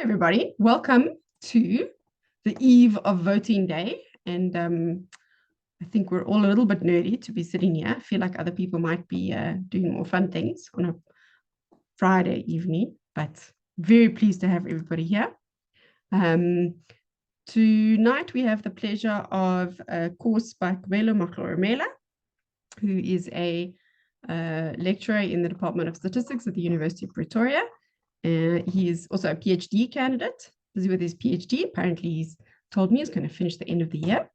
everybody. Welcome to the eve of voting day. And I think we're all a little bit nerdy to be sitting here. I feel like other people might be doing more fun things on a Friday evening, but very pleased to have everybody here. Tonight, we have the pleasure of a course by Kabelo Mahloromela, who is a lecturer in the Department of Statistics at the University of Pretoria. He is also a PhD candidate, busy with his PhD. Apparently, he's told me he's going to finish the end of the year.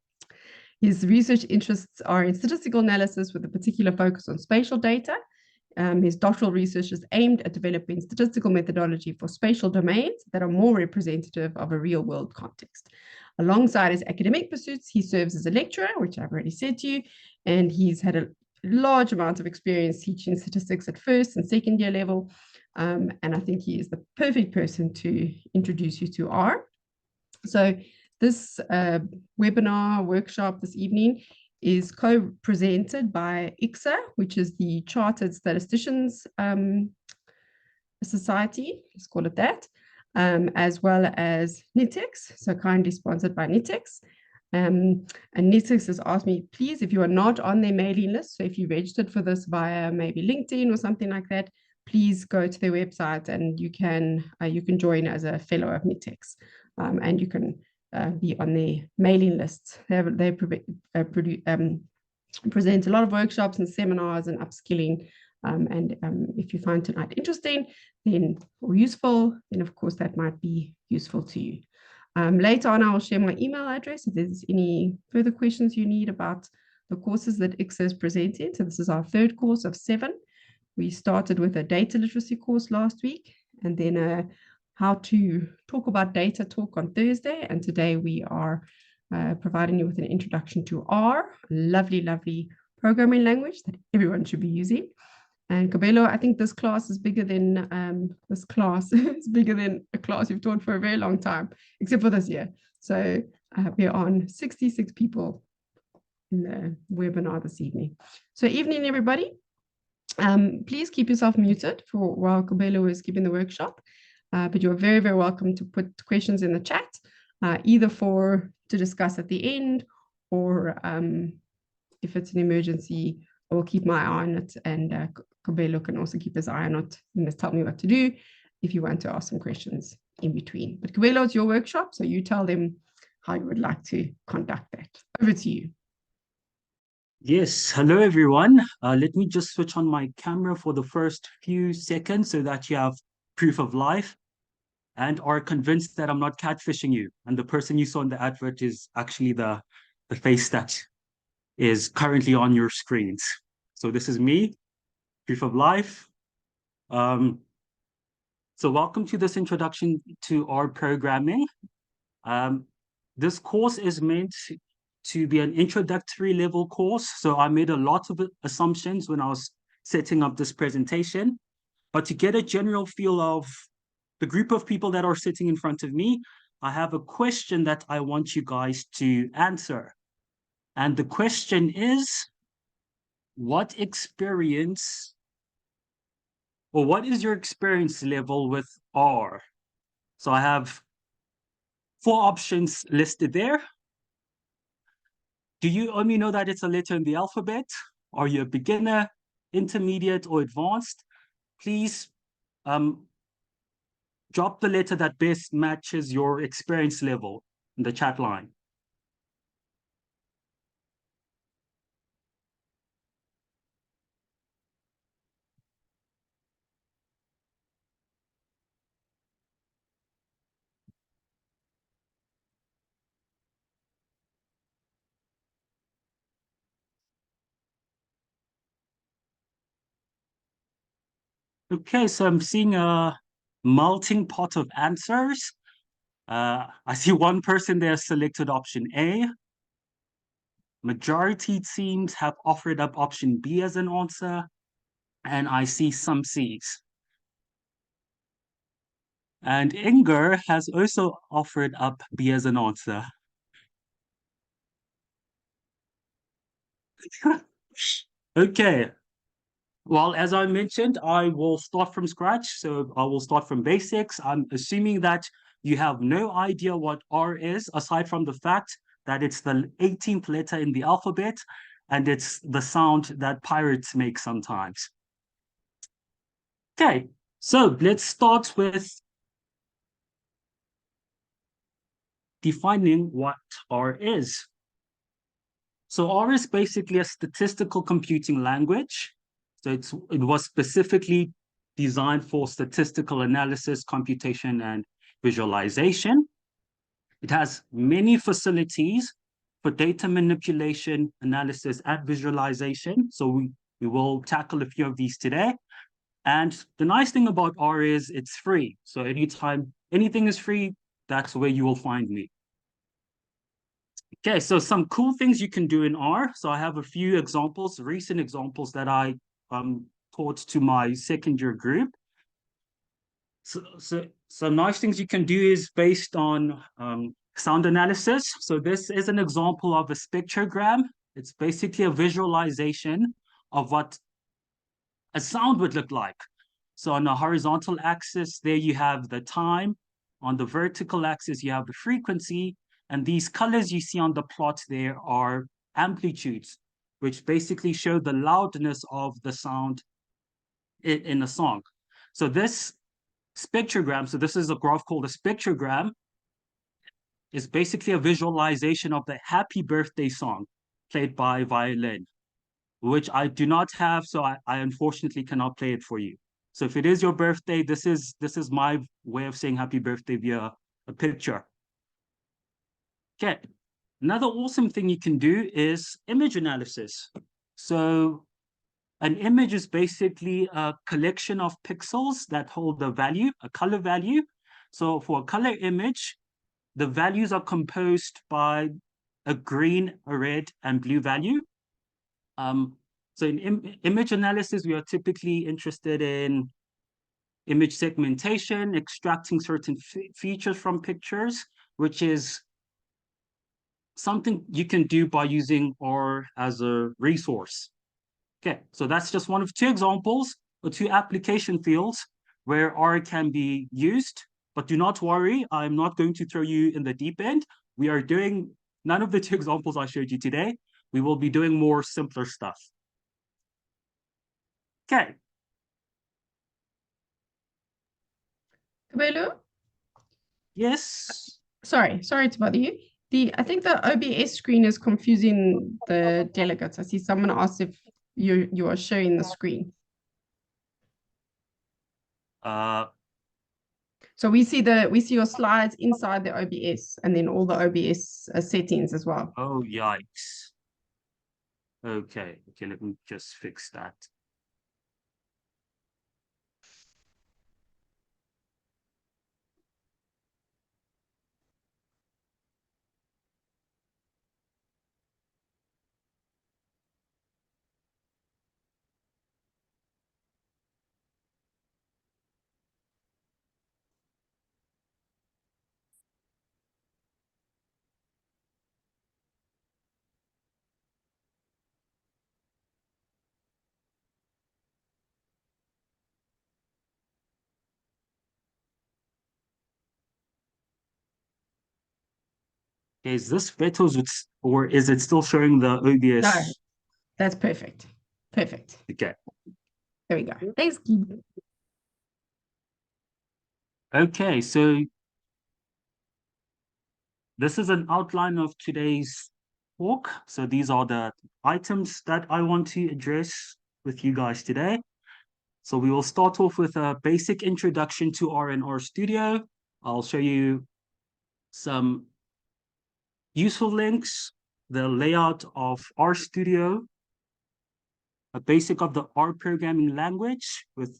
His research interests are in statistical analysis with a particular focus on spatial data. His doctoral research is aimed at developing statistical methodology for spatial domains that are more representative of a real-world context. Alongside his academic pursuits, he serves as a lecturer, which I've already said to you, and he's had a large amount of experience teaching statistics at first and second year level. And I think he is the perfect person to introduce you to R. So this webinar workshop this evening is co-presented by ICCSSA, which is the Chartered Statisticians Society, let's call it that, as well as NITheCS, so kindly sponsored by NITheCS. And NITheCS has asked me, please, if you are not on their mailing list, so if you registered for this via maybe LinkedIn or something like that, please go to their website and you can join as a fellow of NITheCS, and you can be on their mailing lists. They present a lot of workshops and seminars and upskilling. And if you find tonight interesting, then or useful, then of course that might be useful to you. Later on, I will share my email address if there's any further questions you need about the courses that ICCSSA is presenting. So this is our third course of 7. We started with a data literacy course last week, and then a how to talk about data talk on Thursday. And today we are providing you with an introduction to R, a lovely, lovely programming language that everyone should be using. And Kabelo, I think this class is bigger than a class you've taught for a very long time, except for this year. So we're on 66 people in the webinar this evening. So evening, everybody. Please keep yourself muted for while Kabelo is giving the workshop. But you're very, very welcome to put questions in the chat, either to discuss at the end, or if it's an emergency, I will keep my eye on it, and Kabelo can also keep his eye on it. You must tell me what to do if you want to ask some questions in between. But Kabelo, it's your workshop, so you tell them how you would like to conduct that. Over to you. Yes, hello everyone. Let me just switch on my camera for the first few seconds so that you have proof of life and are convinced that I'm not catfishing you. And the person you saw in the advert is actually the face that is currently on your screens. So this is me, proof of life. So welcome to this introduction to R programming. This course is meant to be an introductory level course. So I made a lot of assumptions when I was setting up this presentation, but to get a general feel of the group of people that are sitting in front of me, I have a question that I want you guys to answer. And the question is, what is your experience level with R? So I have 4 options listed there. Do you only know that it's a letter in the alphabet? Are you a beginner, intermediate, or advanced? Please drop the letter that best matches your experience level in the chat line. Okay, so I'm seeing a melting pot of answers. I see one person there selected option A. Majority teams have offered up option B as an answer, and I see some C's. And Inger has also offered up B as an answer. Okay. Well, as I mentioned, I will start from scratch. So I will start from basics. I'm assuming that you have no idea what R is, aside from the fact that it's the 18th letter in the alphabet, and it's the sound that pirates make sometimes. Okay, so let's start with defining what R is. So R is basically a statistical computing language. So it was specifically designed for statistical analysis, computation, and visualization. It has many facilities for data manipulation, analysis, and visualization. So we will tackle a few of these today. And the nice thing about R is it's free. So anytime anything is free, that's where you will find me. Okay, so some cool things you can do in R. So I have a few examples, recent examples that I taught to my second year group. So some nice things you can do is based on sound analysis. So this is an example of a spectrogram. It's basically a visualization of what a sound would look like. So on the horizontal axis, there you have the time. On the vertical axis, you have the frequency. And these colors you see on the plot there are amplitudes, which basically show the loudness of the sound in a song. So this spectrogram, so this is a graph called a spectrogram, is basically a visualization of the Happy Birthday song played by violin, which I do not have, so I unfortunately cannot play it for you. So if it is your birthday, this is my way of saying happy birthday via a picture. Okay, another awesome thing you can do is image analysis. So an image is basically a collection of pixels that hold a value, a color value. So for a color image, the values are composed by a green, a red, and blue value. So in image analysis, we are typically interested in image segmentation, extracting certain features from pictures, which is something you can do by using R as a resource. Okay, so that's just one of two examples or two application fields where R can be used. But do not worry, I'm not going to throw you in the deep end. We are doing none of the two examples I showed you today. We will be doing more simpler stuff. Okay. Kabelo? Yes. Sorry to bother you. I think the OBS screen is confusing the delegates. I see someone asked if you are showing the screen. So we see your slides inside the OBS and then all the OBS settings as well. Oh, yikes. Okay, let me just fix that. Is this better or is it still showing the OBS? No, that's perfect. Perfect. Okay. There we go. Thanks, Keith. Okay, so this is an outline of today's talk. So these are the items that I want to address with you guys today. So we will start off with a basic introduction to R and RStudio. I'll show you some useful links, the layout of RStudio, a basic of the R programming language with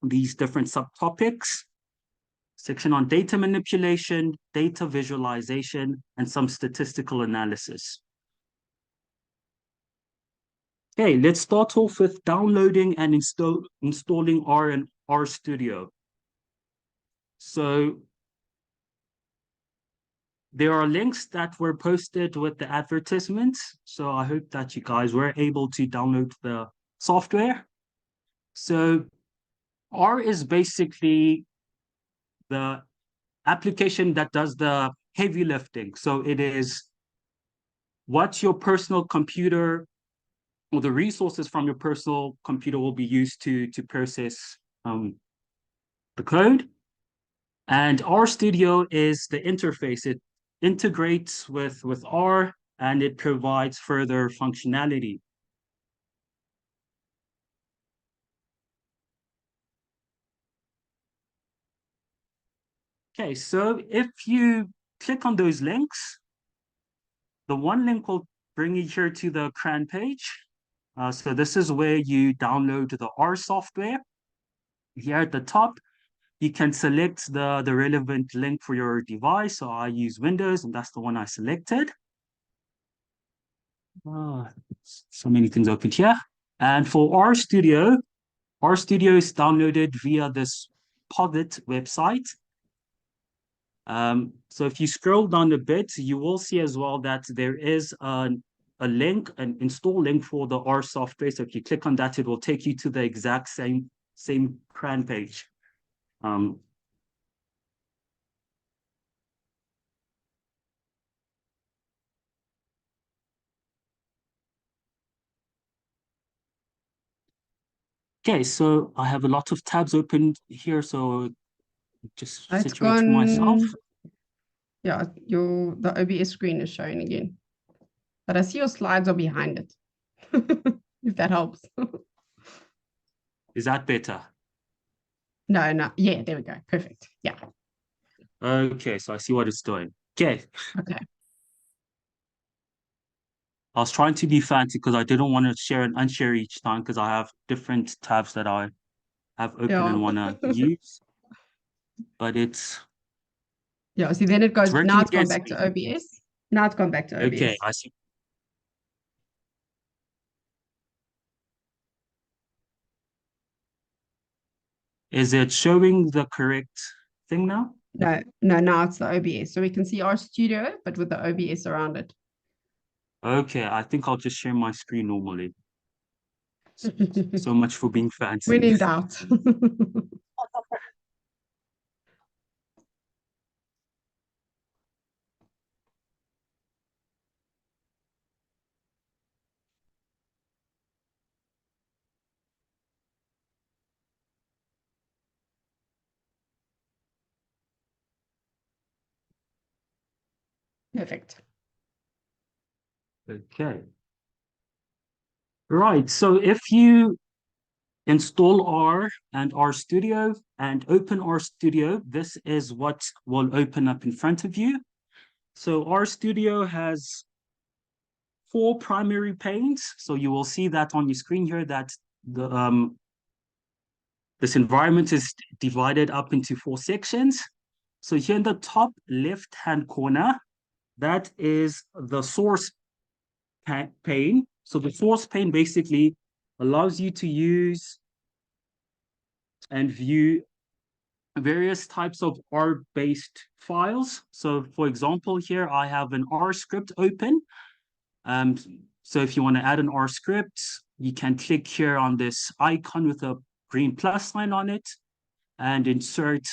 these different subtopics, section on data manipulation, data visualization, and some statistical analysis. Okay, let's start off with downloading and installing R and RStudio. So there are links that were posted with the advertisements. So I hope that you guys were able to download the software. So R is basically the application that does the heavy lifting. So it is what your personal computer or the resources from your personal computer will be used to process the code. And RStudio is the interface. It integrates with R and it provides further functionality. Okay, so if you click on those links, the one link will bring you here to the CRAN page. So this is where you download the R software. Here at the top, you can select the relevant link for your device. So I use Windows, and that's the one I selected. So many things open here. And for RStudio is downloaded via this Posit website. So if you scroll down a bit, you will see as well that there is a link, an install link for the R software. So if you click on that, it will take you to the exact same CRAN page. Okay, so I have a lot of tabs open here, so just situate myself. Yeah, the OBS screen is showing again. But I see your slides are behind it, if that helps. Is that better? No. Yeah, there we go. Perfect. Yeah. Okay, so I see what it's doing. Okay. Okay. I was trying to be fancy because I didn't want to share and unshare each time because I have different tabs that I have open and want to use. But it's yeah, see, then it goes, now it's gone back me. to OBS. Now it's gone back to OBS. Okay, I see. Is it showing the correct thing now? No, now it's the OBS. So we can see RStudio, but with the OBS around it. Okay, I think I'll just share my screen normally. So much for being fancy. When in doubt. Perfect. Okay. Right, so if you install R and RStudio and open RStudio, this is what will open up in front of you. So RStudio has 4 primary panes. So you will see that on your screen here that this environment is divided up into 4 sections. So here in the top left-hand corner, that is the source pane. So the source pane basically allows you to use and view various types of R-based files. So for example, here I have an R script open. So if you want to add an R script, you can click here on this icon with a green plus sign on it and insert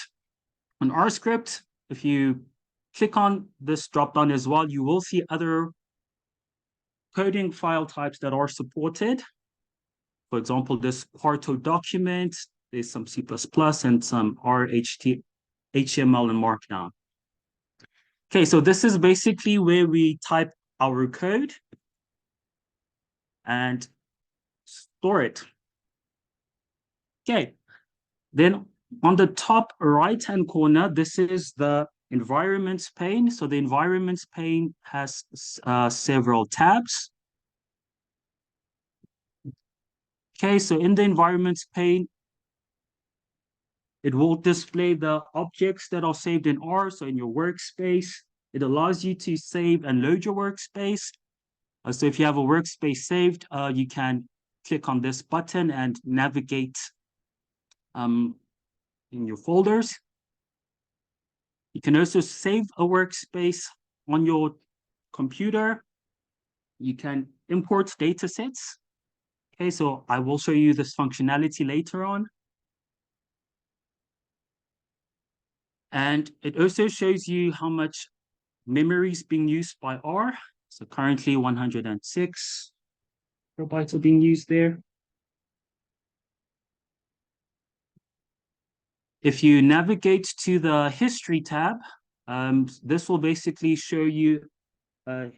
an R script. If you click on this dropdown as well, you will see other coding file types that are supported. For example, this Parto document, there's some C++ and some HTML and Markdown. Okay, so this is basically where we type our code and store it. Okay, then on the top right-hand corner, this is the environments pane. So the environments pane has several tabs. Okay, so in the environments pane, it will display the objects that are saved in R. So in your workspace, it allows you to save and load your workspace. So if you have a workspace saved, you can click on this button and navigate in your folders. You can also save a workspace on your computer. You can import data sets. Okay, so I will show you this functionality later on. And it also shows you how much memory is being used by R. So currently 106 kilobytes are being used there. If you navigate to the history tab, this will basically show you the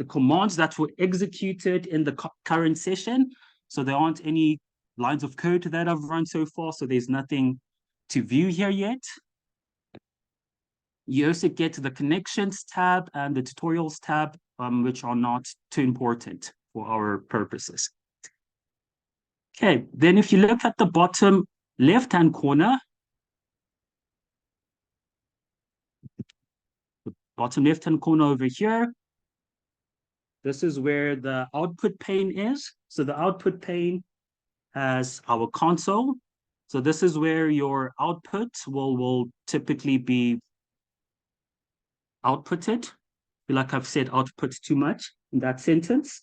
commands that were executed in the current session. So there aren't any lines of code that I've run so far, so there's nothing to view here yet. You also get the connections tab and the tutorials tab, which are not too important for our purposes. Okay, then if you look at the bottom left-hand corner, over here, this is where the output pane is. So the output pane has our console. So this is where your output will typically be outputted. I feel like I've said output too much in that sentence.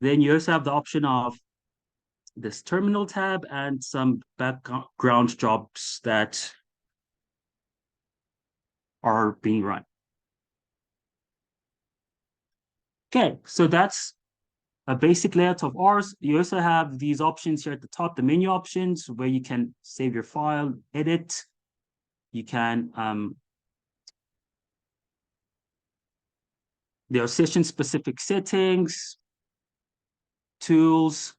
Then you also have the option of this terminal tab and some background jobs that are being run. Okay, so that's a basic layout of ours. You also have these options here at the top, the menu options, where you can save your file, edit. You can, there are session-specific settings, tools,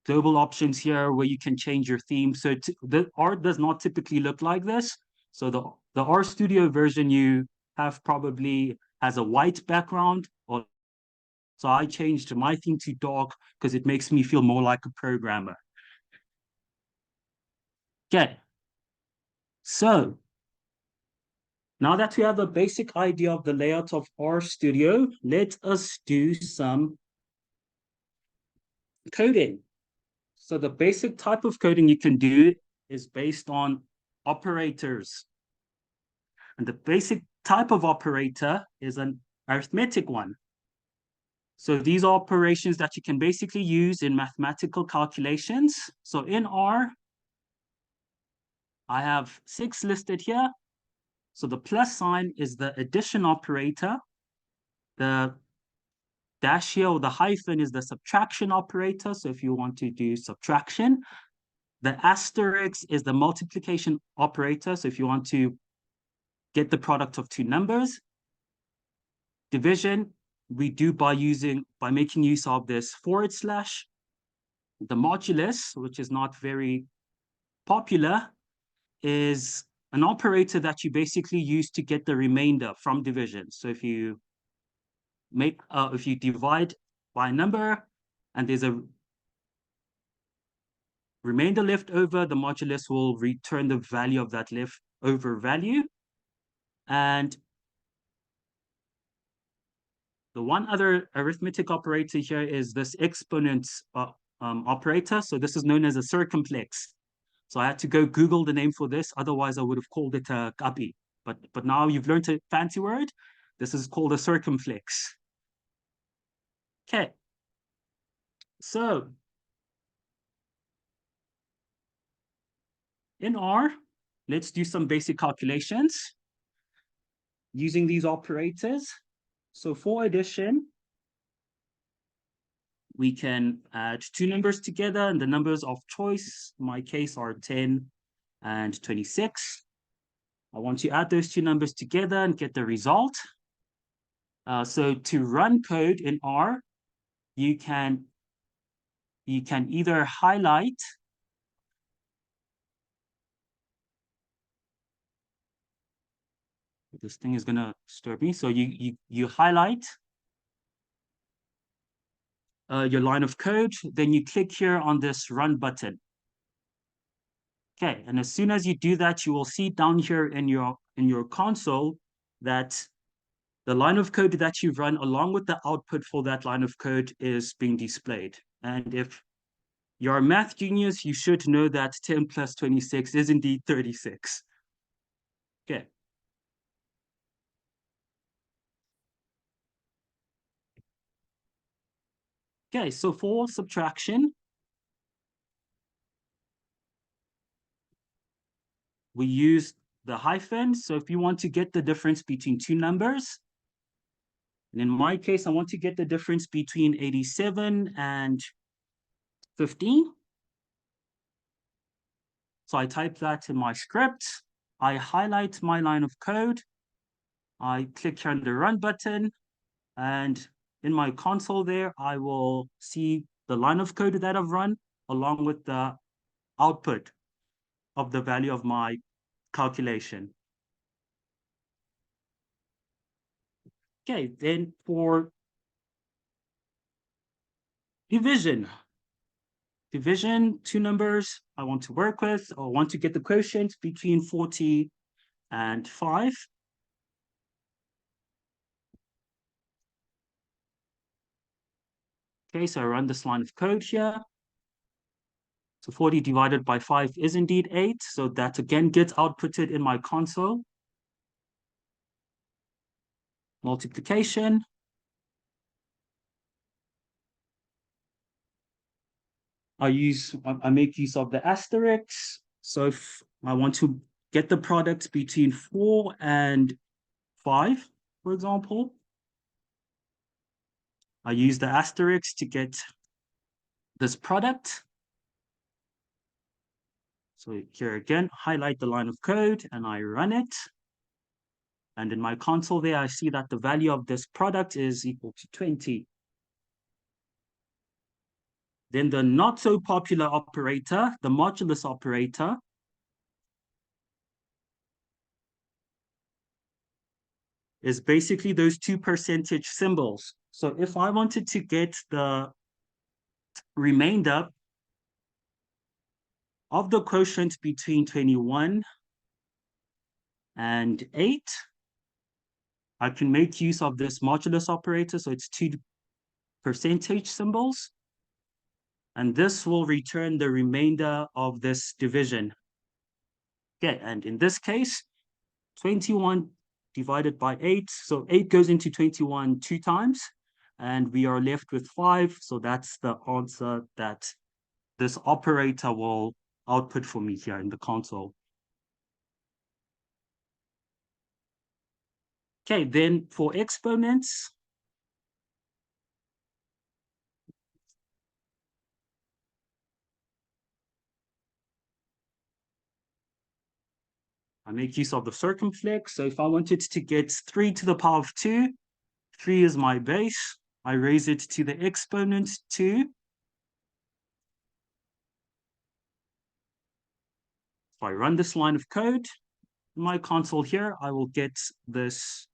global options here where you can change your theme. So the art does not typically look like this. So the RStudio version you have probably has a white background. So I changed my theme to dark because it makes me feel more like a programmer. Okay. So now that we have a basic idea of the layout of RStudio, let us do some coding. So the basic type of coding you can do is based on operators. And the basic type of operator is an arithmetic one. So these are operations that you can basically use in mathematical calculations. So in R, I have 6 listed here. So the plus sign is the addition operator. The dash here, or the hyphen, is the subtraction operator. So if you want to do subtraction. The asterisk is the multiplication operator. So if you want to get the product of 2 numbers. Division, we do by making use of this /. The modulus, which is not very popular, is an operator that you basically use to get the remainder from division. So if you divide by a number and there's a remainder left over, the modulus will return the value of that leftover value. And the one other arithmetic operator here is this exponent operator. So this is known as a circumplex. So I had to go Google the name for this. Otherwise, I would have called it a copy. But now you've learned a fancy word. This is called a circumplex. Okay. So in R, let's do some basic calculations using these operators. So for addition, we can add 2 numbers together, and the numbers of choice, in my case, are 10 and 26. I want to add those 2 numbers together and get the result. So to run code in R, you can either highlight this thing is gonna disturb me. So you highlight your line of code, then you click here on this run button. Okay, and as soon as you do that, you will see down here in your console that the line of code that you've run along with the output for that line of code is being displayed. And if you're a math genius, you should know that 10 plus 26 is indeed 36. Okay. Okay, so for subtraction, we use the hyphen. So if you want to get the difference between two numbers, and in my case, I want to get the difference between 87 and 15. So I type that in my script. I highlight my line of code. I click here on the run button, and in my console there, I will see the line of code that I've run along with the output of the value of my calculation. Okay, then for division, two numbers I want to work with, or want to get the quotient between 40 and 5. Okay, so I run this line of code here. So 40 divided by 5 is indeed 8. So that again gets outputted in my console. Multiplication. I make use of the asterisk. So if I want to get the product between 4 and 5, for example, I use the asterisk to get this product. So here again, highlight the line of code and I run it. And in my console there, I see that the value of this product is equal to 20. Then the not so popular operator, the modulus operator, is basically those two percentage symbols. So if I wanted to get the remainder of the quotient between 21 and 8, I can make use of this modulus operator. So it's two percentage symbols. And this will return the remainder of this division. Okay, and in this case, 21 divided by 8. So 8 goes into 21 2 times, and we are left with 5. So that's the answer that this operator will output for me here in the console. Okay, then for exponents, I make use of the circumflex. So if I wanted to get 3 to the power of 2, 3 is my base. I raise it to the exponent 2. If I run this line of code in my console here, I will get this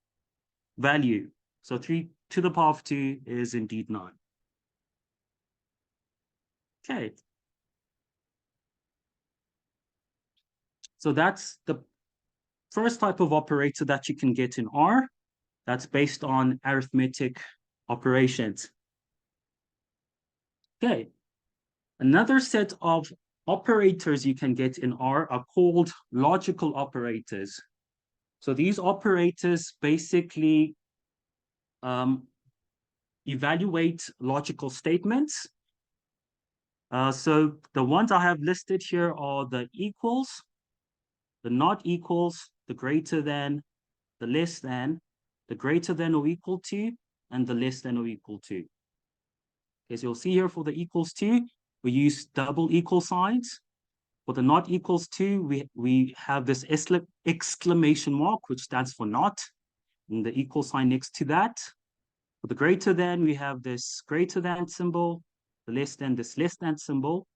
value. So 3 to the power of 2 is indeed 9. Okay. So that's the first type of operator that you can get in R. That's based on arithmetic operations. Okay. Another set of operators you can get in R are called logical operators. So these operators basically evaluate logical statements. So the ones I have listed here are the equals, the not equals, the greater than, the less than, the greater than or equal to, and the less than or equal to. As you'll see here for the equals to, we use double equal signs. For the not equals to, we have this exclamation mark, which stands for not, and the equal sign next to that. For the greater than, we have this greater than symbol, the less than, this less than symbol.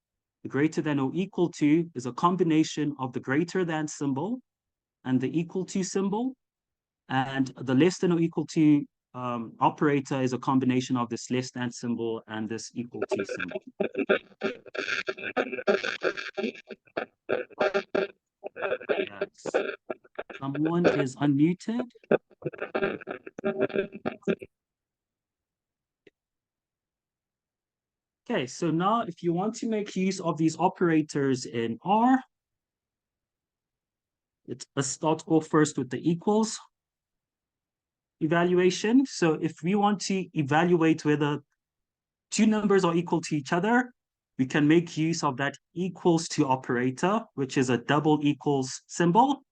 The greater than or equal to is a combination of the greater than symbol and the equal to symbol. And the less than or equal to operator is a combination of this less than symbol and this equal to symbol. Yes. Someone is unmuted. Okay, so now if you want to make use of these operators in R, let's start off first with the equals evaluation. So if we want to evaluate whether two numbers are equal to each other, we can make use of that equals to operator, which is a double equals symbol.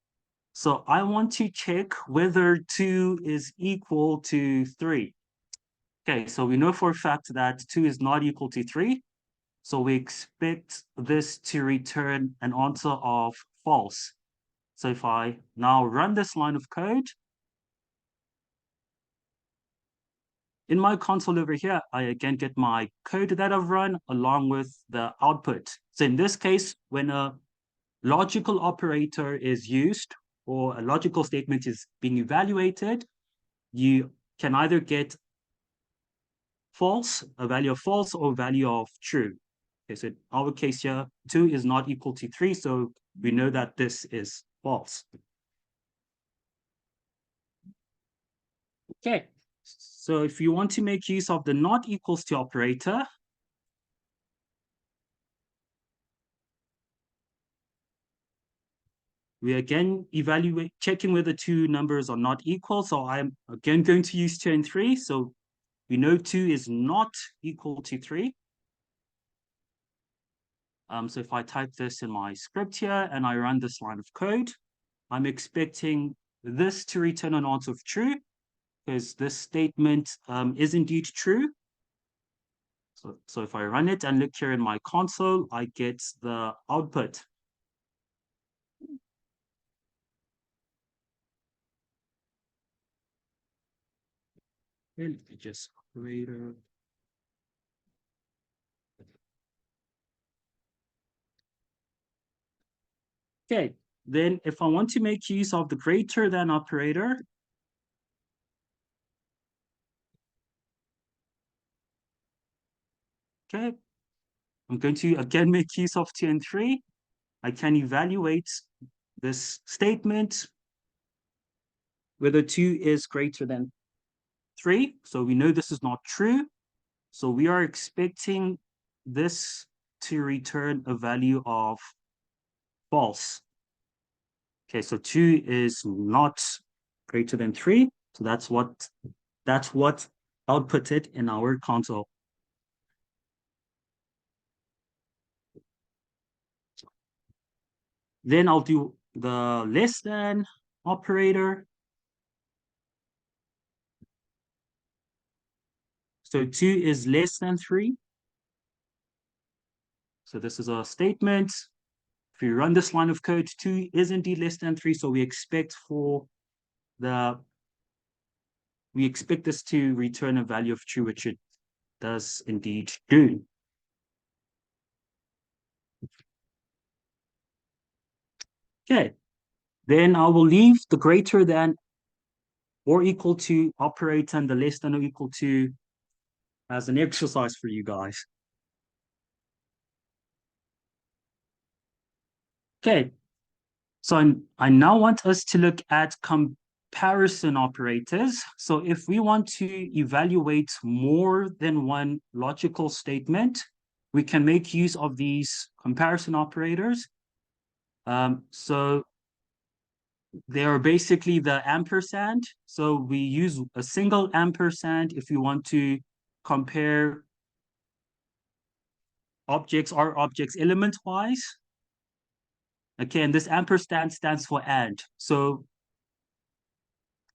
So I want to check whether 2 is equal to 3. Okay, so we know for a fact that 2 is not equal to 3. So we expect this to return an answer of false. So if I now run this line of code, in my console over here, I again get my code that I've run along with the output. So in this case, when a logical operator is used or a logical statement is being evaluated, you can either get false, a value of false, or value of true. Okay, so in our case here, 2 is not equal to 3, so we know that this is false. Okay, so if you want to make use of the not equals to operator, we again checking whether 2 numbers are not equal. So I'm again going to use 2 and 3. So we know 2 is not equal to 3. So if I type this in my script here and I run this line of code, I'm expecting this to return an answer of true, because this statement is indeed true. So if I run it and look here in my console, I get the output. Let me just operator. Okay, then if I want to make use of the greater than operator, okay, I'm going to again make use of 2 and 3. I can evaluate this statement whether 2 is greater than 3. So we know this is not true. So we are expecting this to return a value of false. Okay, so 2 is not greater than 3. So that's what outputted in our console. Then I'll do the less than operator. So 2 is less than 3. So this is a statement. If you run this line of code, 2 is indeed less than 3. So we expect this to return a value of true, which it does indeed do. Okay, then I will leave the greater than or equal to operator and the less than or equal to as an exercise for you guys. Okay, so I now want us to look at comparison operators. So if we want to evaluate more than one logical statement, we can make use of these comparison operators. So they are basically the ampersand. So we use a single ampersand if you want to compare objects element-wise. Okay, and this ampersand stands for and. So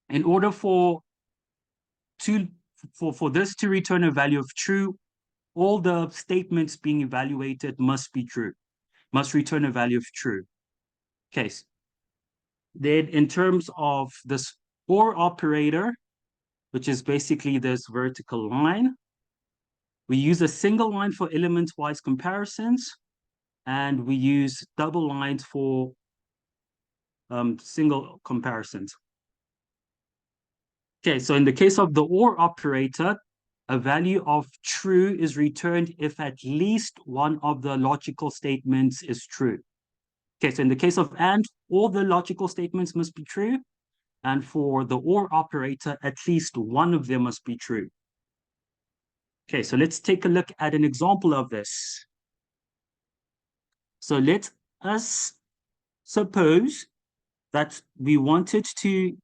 in order for this to return a value of true, all the statements being evaluated must be true, must return a value of true. Okay, then in terms of this OR operator, which is basically this vertical line, we use a single line for element-wise comparisons, and we use double lines for single comparisons. Okay, so in the case of the OR operator, a value of true is returned if at least one of the logical statements is true. Okay, so in the case of AND, all the logical statements must be true. And for the OR operator, at least one of them must be true. Okay, so let's take a look at an example of this. So let us suppose that we wanted to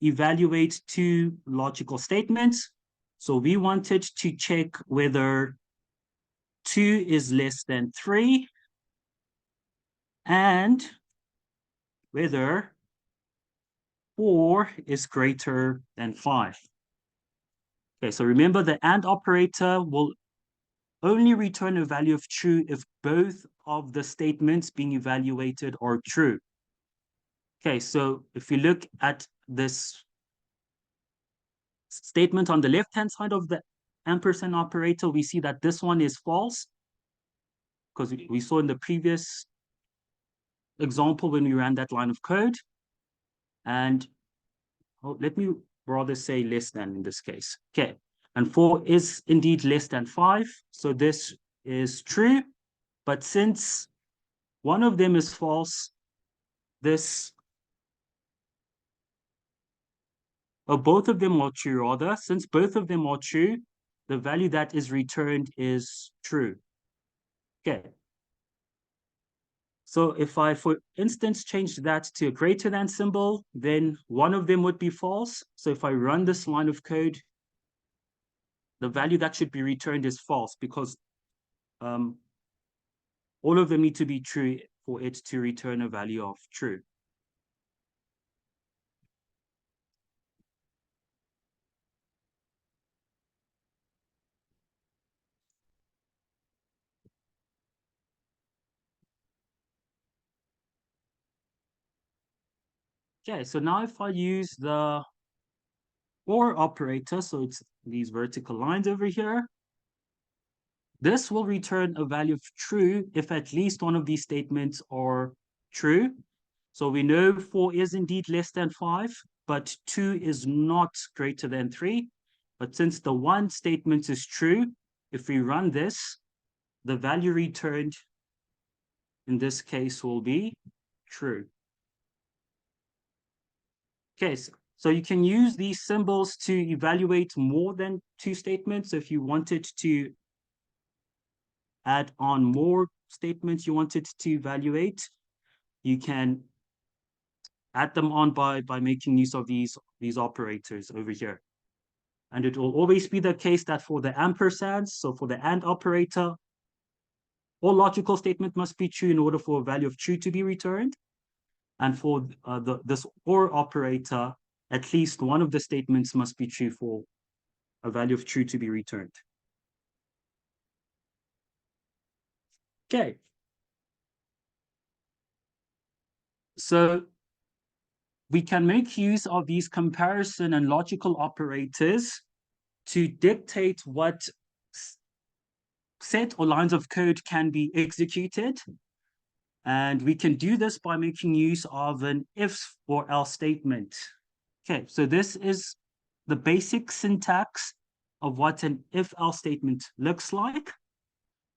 evaluate 2 logical statements. So we wanted to check whether 2 is less than 3, and whether 4 is greater than 5. Okay, so remember the AND operator will only return a value of true if both of the statements being evaluated are true. Okay, so if you look at this statement on the left-hand side of the ampersand operator, we see that this one is false, because we saw in the previous example when we ran that line of code. And let me rather say less than in this case. Okay, and 4 is indeed less than 5, so this is true. But since one of them is false, both of them are true rather. Since both of them are true, the value that is returned is true. Okay. So if I, for instance, change that to a greater than symbol, then one of them would be false. So if I run this line of code, the value that should be returned is false, because all of them need to be true for it to return a value of true. Okay, so now if I use the OR operator, so it's these vertical lines over here, this will return a value of true if at least one of these statements are true. So we know 4 is indeed less than 5, but 2 is not greater than 3. But since the one statement is true, if we run this, the value returned in this case will be true. Okay, so you can use these symbols to evaluate more than 2 statements. So if you wanted to add on more statements you wanted to evaluate, you can add them on by making use of these operators over here. And it will always be the case that for the ampersands, so for the AND operator, all logical statement must be true in order for a value of true to be returned. And for this OR operator, at least one of the statements must be true for a value of true to be returned. Okay. So we can make use of these comparison and logical operators to dictate what set or lines of code can be executed. And we can do this by making use of an if or else statement. Okay, so this is the basic syntax of what an if-else statement looks like.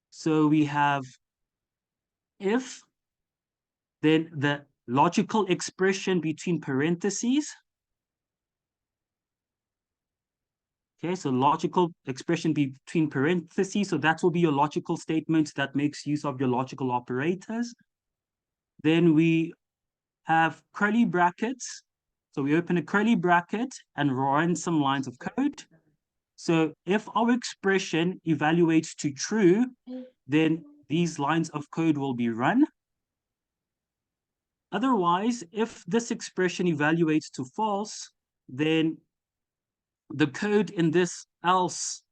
So we have if, then the logical expression between parentheses. Okay, so logical expression between parentheses. So that will be your logical statement that makes use of your logical operators. Then we have curly brackets. So we open a curly bracket and run some lines of code. So if our expression evaluates to true, then these lines of code will be run. Otherwise, if this expression evaluates to false, then the code in this else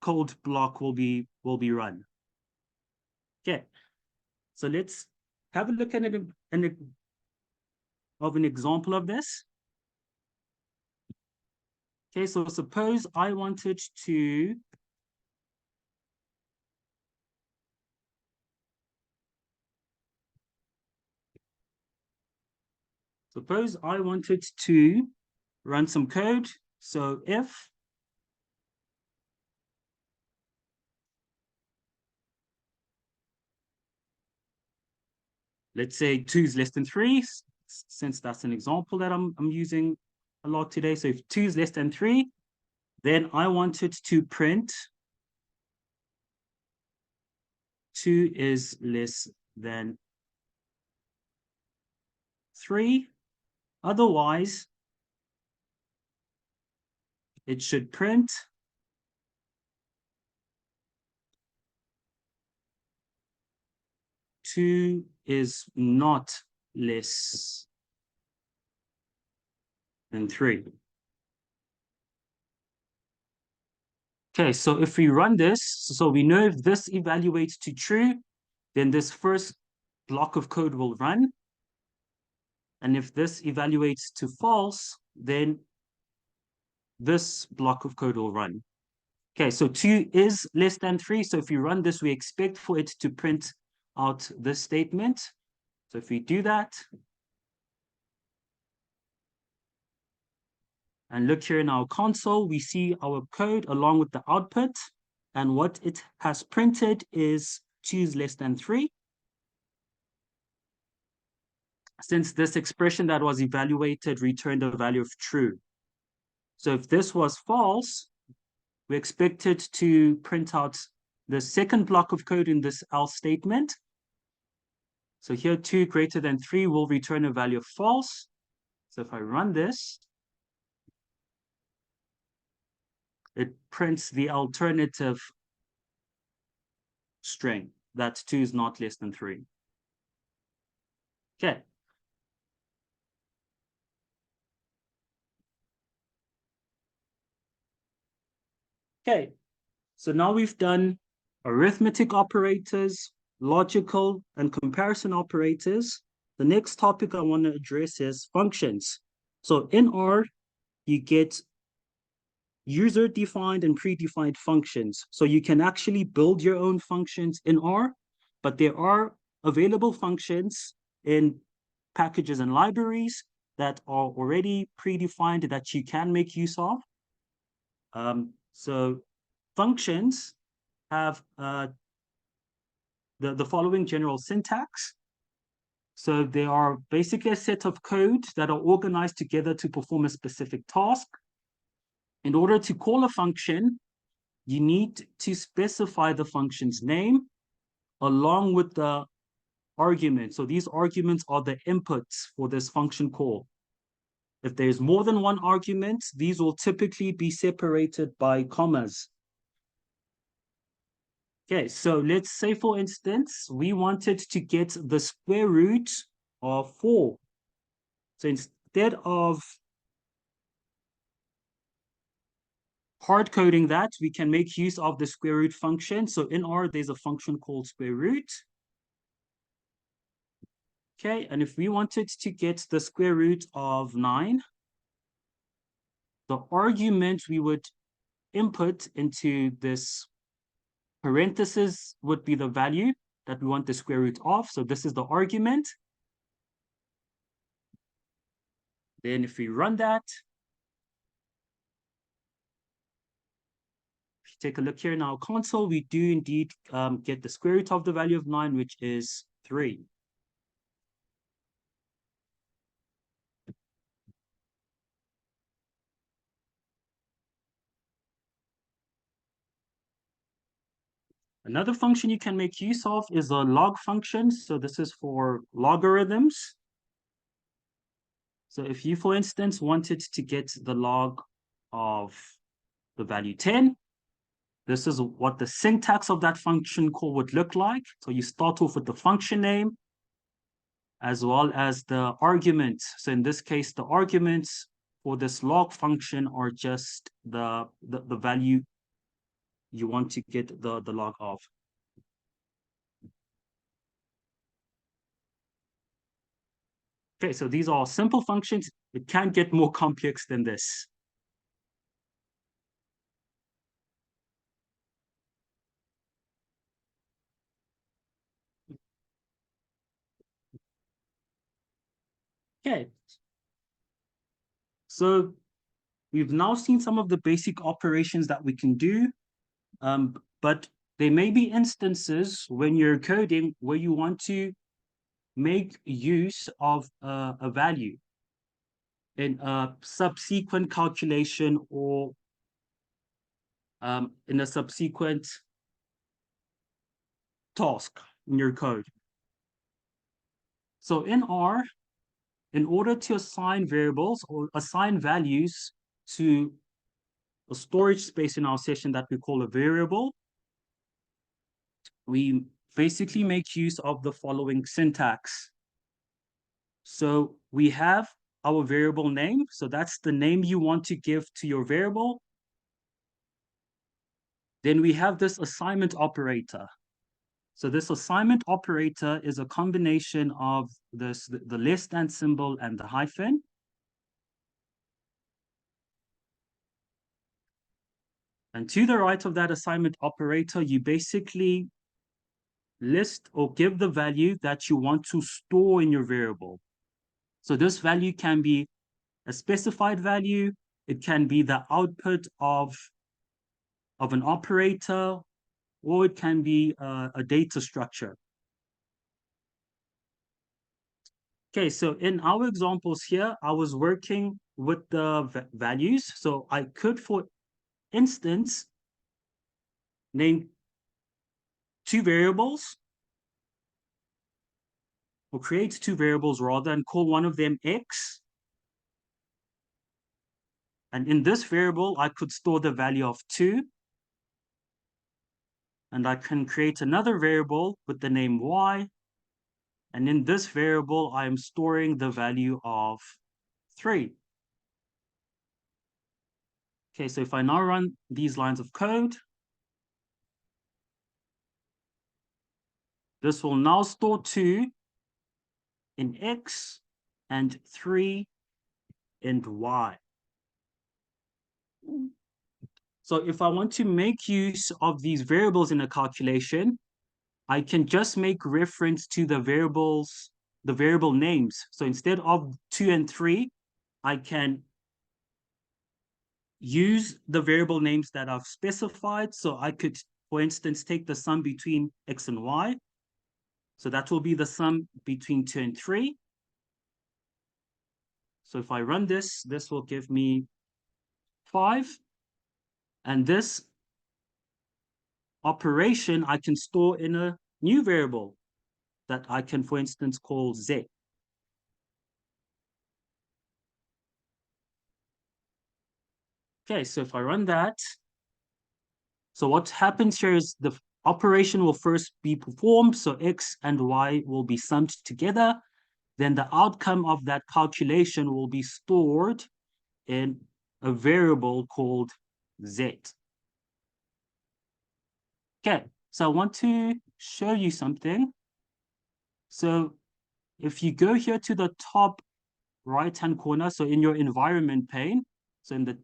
code block will be run. Okay, so let's have a look at an example of this. Okay, so suppose I wanted to run some code. So if let's say 2 is less than 3, since that's an example that I'm using a lot today. So if 2 is less than 3, then I wanted to print 2 is less than 3. Otherwise, it should print 2 is not less than 3. Okay, so if we run this, so we know if this evaluates to true, then this first block of code will run. And if this evaluates to false, then this block of code will run. Okay, so 2 is less than 3. So if we run this, we expect for it to print out this statement. So if we do that, and look here in our console, we see our code along with the output. And what it has printed is 2 is less than 3. Since this expression that was evaluated returned a value of true. So if this was false, we expect it to print out the second block of code in this else statement. So here 2 greater than 3 will return a value of false. So if I run this, it prints the alternative string that 2 is not less than 3. Okay. Okay, so now we've done arithmetic operators, logical and comparison operators. The next topic I want to address is functions. So in R, you get user-defined and predefined functions. So you can actually build your own functions in R, but there are available functions in packages and libraries that are already predefined that you can make use of. So functions have the following general syntax. So they are basically a set of code that are organized together to perform a specific task. In order to call a function, you need to specify the function's name along with the argument. So these arguments are the inputs for this function call. If there's more than one argument, these will typically be separated by commas. Okay, so let's say, for instance, we wanted to get the square root of 4. So instead of hard coding that, we can make use of the square root function. So in R, there's a function called square root. Okay, and if we wanted to get the square root of 9, the argument we would input into this parenthesis would be the value that we want the square root of. So this is the argument. Then if we run that, if you take a look here in our console, we do indeed get the square root of the value of 9, which is 3. Another function you can make use of is a log function. So this is for logarithms. So if you, for instance, wanted to get the log of the value 10, this is what the syntax of that function call would look like. So you start off with the function name as well as the arguments. So in this case, the arguments for this log function are just the value you want to get the log of. Okay, so these are simple functions. It can't get more complex than this. Okay. So we've now seen some of the basic operations that we can do, but there may be instances when you're coding where you want to make use of a value in a subsequent calculation or in a subsequent task in your code. So in R, in order to assign variables or assign values to a storage space in our session that we call a variable, we basically make use of the following syntax. So we have our variable name. So that's the name you want to give to your variable. Then we have this assignment operator. So this assignment operator is a combination of the less than symbol and the hyphen. And to the right of that assignment operator, you basically list or give the value that you want to store in your variable. So this value can be a specified value. It can be the output of an operator, or it can be a data structure. Okay, so in our examples here, I was working with the values. So I could, for instance, name two variables, or create two variables rather, and call one of them X. And in this variable, I could store the value of 2. And I can create another variable with the name Y. And in this variable, I am storing the value of 3. Okay, so if I now run these lines of code, this will now store 2 in X and 3 in Y. So if I want to make use of these variables in a calculation, I can just make reference to the variable names. So instead of 2 and 3, I can use the variable names that I've specified. So I could, for instance, take the sum between X and Y. So that will be the sum between 2 and 3. So if I run this, this will give me 5. And this operation I can store in a new variable that I can, for instance, call Z. Okay, so if I run that, so what happens here is the operation will first be performed. So X and Y will be summed together. Then the outcome of that calculation will be stored in a variable called Z. Okay, so I want to show you something. So if you go here to the top right-hand corner, so in your environment pane, so in the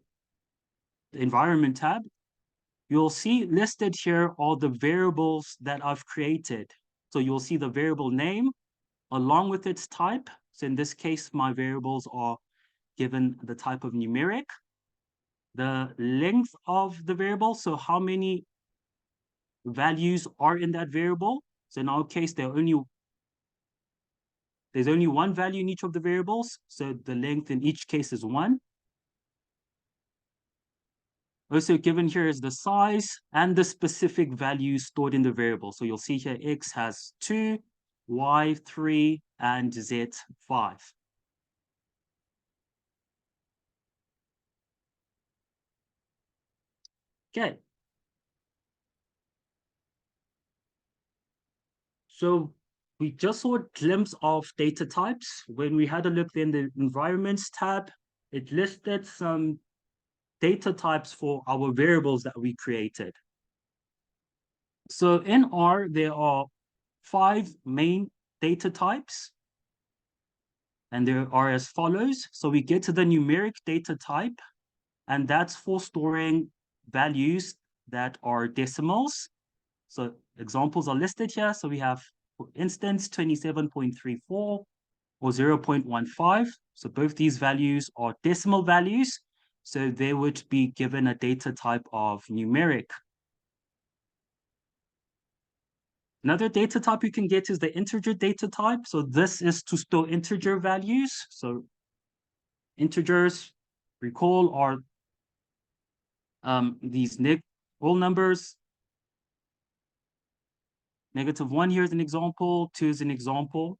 environment tab, you'll see listed here all the variables that I've created. So you'll see the variable name along with its type. So in this case, my variables are given the type of numeric, the length of the variable, so how many values are in that variable. So in our case, there's only one value in each of the variables, so the length in each case is 1. Also given here is the size and the specific value stored in the variable. So you'll see here X has 2, Y 3, and Z 5. Okay. So we just saw a glimpse of data types. When we had a look in the environments tab, it listed some data types for our variables that we created. So in R, there are 5 main data types, and there are as follows. So we get to the numeric data type, and that's for storing values that are decimals. So examples are listed here. So we have, for instance, 27.34 or 0.15. So both these values are decimal values. So they would be given a data type of numeric. Another data type you can get is the integer data type. So this is to store integer values. So integers, recall, are these whole numbers. -1 here is an example, 2 is an example.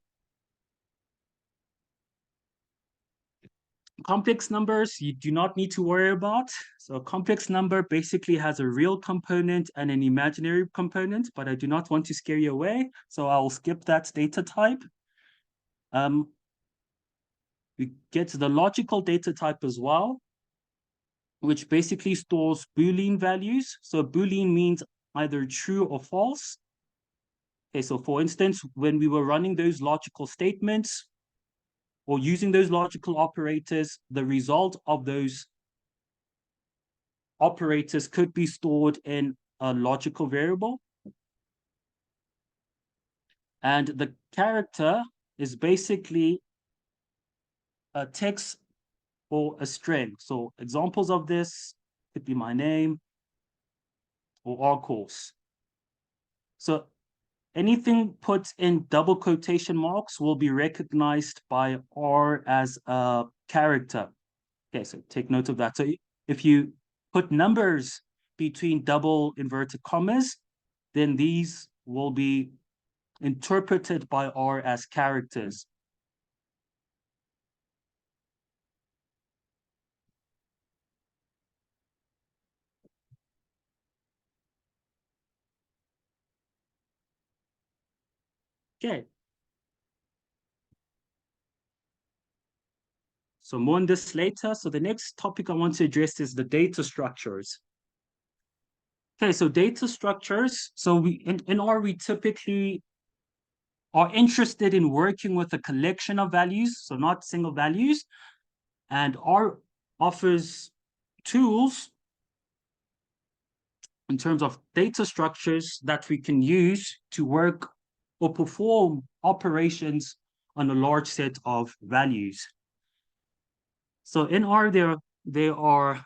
complex numbers, you do not need to worry about. So a complex number basically has a real component and an imaginary component, but I do not want to scare you away. So I'll skip that data type. We get the logical data type as well, which basically stores Boolean values. So Boolean means either true or false. Okay, so for instance, when we were running those logical statements or using those logical operators, the result of those operators could be stored in a logical variable. And the character is basically a text or a string. So examples of this could be my name or our course. So anything put in double quotation marks will be recognized by R as a character. Okay, so take note of that. So if you put numbers between double inverted commas, then these will be interpreted by R as characters. Okay. So more on this later. So the next topic I want to address is the data structures. Okay, so data structures. So in R, we typically are interested in working with a collection of values, so not single values. And R offers tools in terms of data structures that we can use to work or perform operations on a large set of values. So in R, there are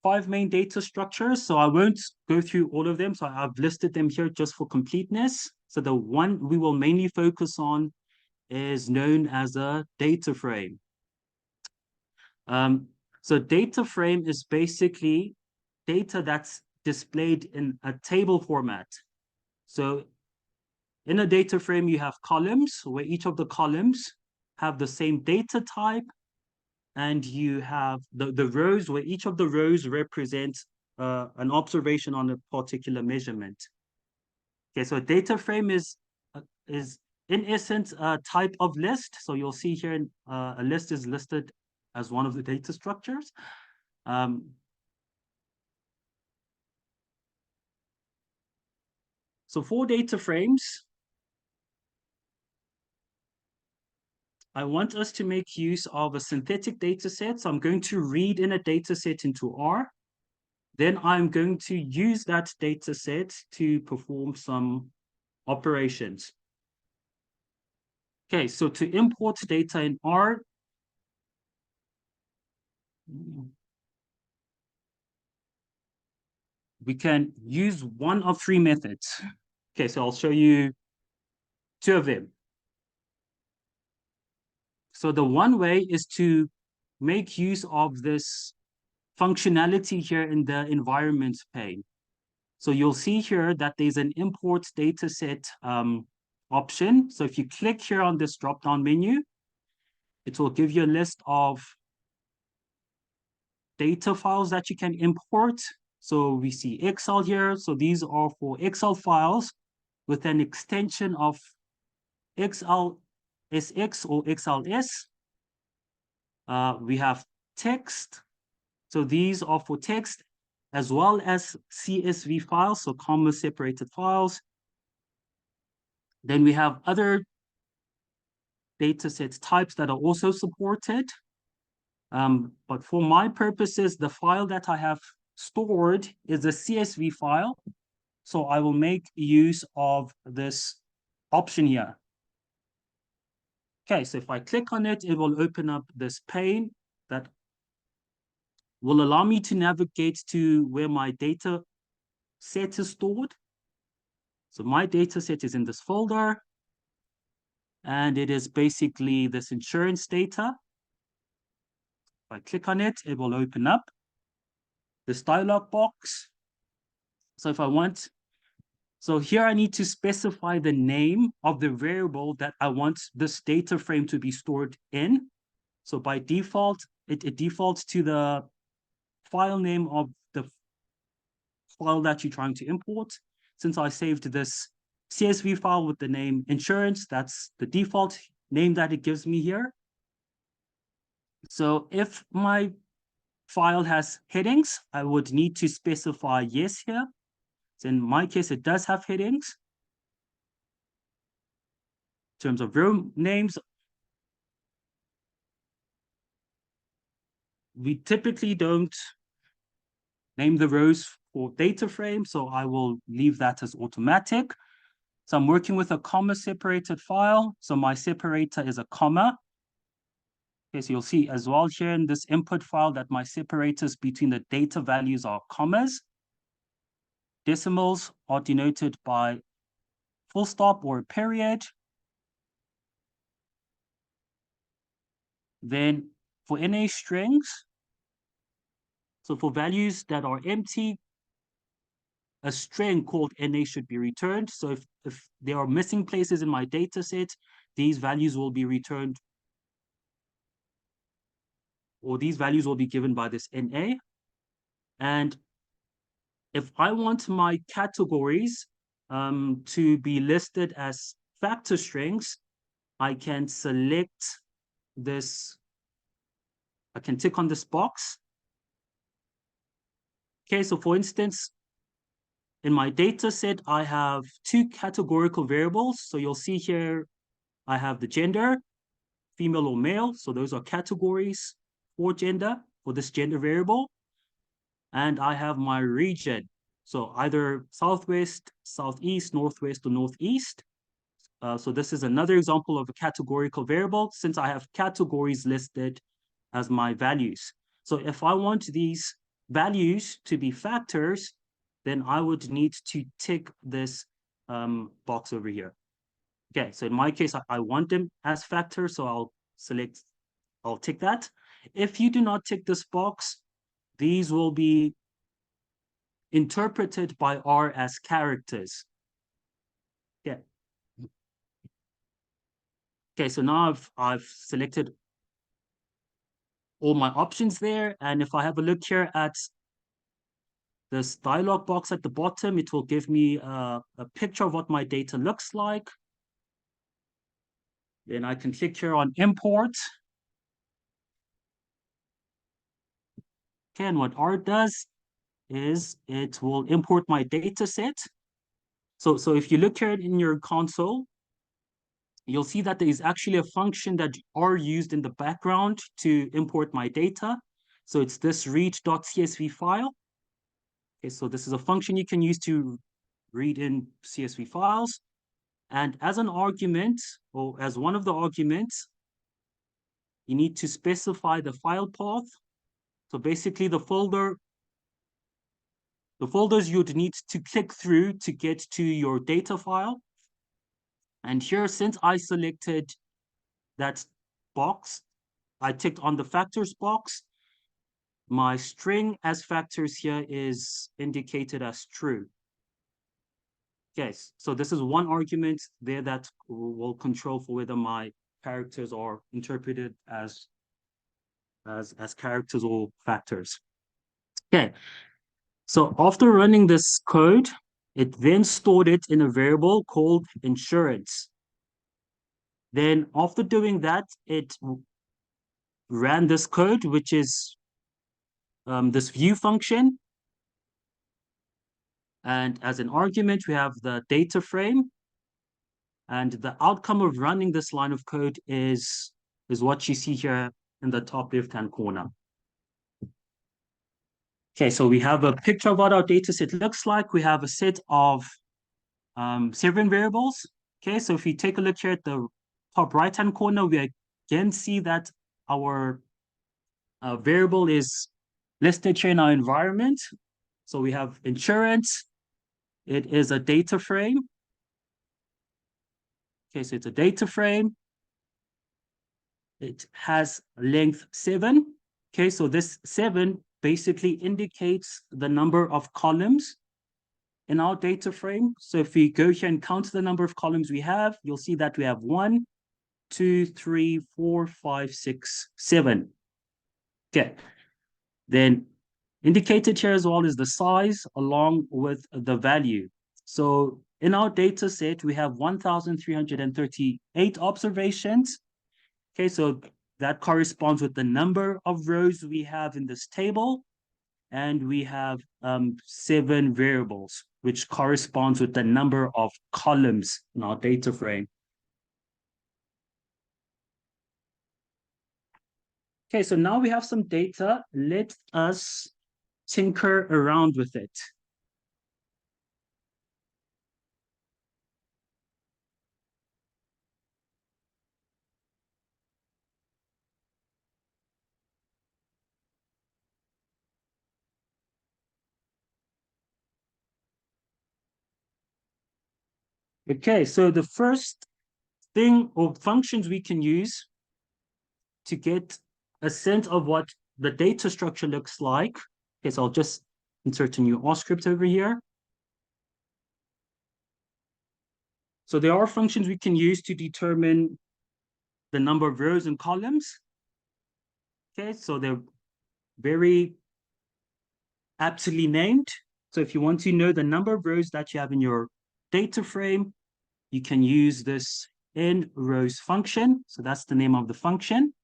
5 main data structures. So I won't go through all of them. So I've listed them here just for completeness. So the one we will mainly focus on is known as a data frame. So data frame is basically data that's displayed in a table format. So in a data frame, you have columns where each of the columns have the same data type, and you have the rows where each of the rows represents an observation on a particular measurement. Okay, so a data frame is in essence a type of list. So you'll see here a list is listed as one of the data structures. So for data frames, I want us to make use of a synthetic data set. So I'm going to read in a data set into R. Then I'm going to use that data set to perform some operations. Okay, so to import data in R, we can use one of 3 methods. Okay, so I'll show you 2 of them. So the one way is to make use of this functionality here in the environment pane. So you'll see here that there's an import dataset option. So if you click here on this drop-down menu, it will give you a list of data files that you can import. So we see Excel here. So these are for Excel files with an extension of XLSX or XLS. We have text. So these are for text as well as CSV files, so comma separated files. Then we have other datasets types that are also supported. But for my purposes, the file that I have stored is a CSV file. So I will make use of this option here. Okay, so if I click on it, it will open up this pane that will allow me to navigate to where my data set is stored. So my data set is in this folder, and it is basically this insurance data. If I click on it, it will open up this dialog box. So if I want, so here I need to specify the name of the variable that I want this data frame to be stored in. So by default, it defaults to the file name of the file that you're trying to import. Since I saved this CSV file with the name insurance, that's the default name that it gives me here. So if my file has headings, I would need to specify yes here. So in my case, it does have headings. In terms of row names, we typically don't name the rows for data frame, so I will leave that as automatic. So I'm working with a comma separated file. So my separator is a comma. Okay, so you'll see as well here in this input file that my separators between the data values are commas. Decimals are denoted by full stop or period. Then for NA strings, so for values that are empty, a string called NA should be returned. So if there are missing places in my data set, these values will be returned, or these values will be given by this NA. And if I want my categories to be listed as factor strings, I can select this, I can tick on this box. Okay, so for instance, in my data set, I have two categorical variables. So you'll see here, I have the gender, female or male. So those are categories for gender, for this gender variable. And I have my region. So either southwest, southeast, northwest, or northeast. So this is another example of a categorical variable since I have categories listed as my values. So if I want these values to be factors, then I would need to tick this box over here. Okay, so in my case, I want them as factors, so I'll tick that. If you do not tick this box, these will be interpreted by R as characters. Okay. Okay, so now I've selected all my options there. And if I have a look here at this dialog box at the bottom, it will give me a picture of what my data looks like. Then I can click here on import. Okay, and what R does is it will import my data set. So if you look here in your console, you'll see that there is actually a function that R used in the background to import my data. So it's this read.csv file. Okay, so this is a function you can use to read in CSV files. And as an argument, or as one of the arguments, you need to specify the file path. So basically the folders you'd need to click through to get to your data file. And here, since I selected that box, I ticked on the factors box. My string as factors here is indicated as true. Okay, so this is one argument there that will control for whether my characters are interpreted as characters or factors. Okay, so after running this code, it then stored it in a variable called insurance. Then after doing that, it ran this code, which is this view function. And as an argument, we have the data frame. And the outcome of running this line of code is what you see here in the top left-hand corner. Okay, so we have a picture of what our data set looks like. We have a set of 7 variables. Okay, so if you take a look here at the top right-hand corner, we again see that our variable is listed here in our environment. So we have insurance. It is a data frame. Okay, so it's a data frame. It has length 7. Okay, so this 7 basically indicates the number of columns in our data frame. So if we go here and count the number of columns we have, you'll see that we have 1, 2, 3, 4, 5, 6, 7. Okay. Then indicated here as well is the size along with the value. So in our data set, we have 1,338 observations. Okay, so that corresponds with the number of rows we have in this table. And we have 7 variables, which corresponds with the number of columns in our data frame. Okay, so now we have some data. Let us tinker around with it. Okay, so the first thing or functions we can use to get a sense of what the data structure looks like. Okay, so I'll just insert a new R script over here. So there are functions we can use to determine the number of rows and columns. Okay, so they're very aptly named. So if you want to know the number of rows that you have in your data frame, you can use this nRows function. So that's the name of the function.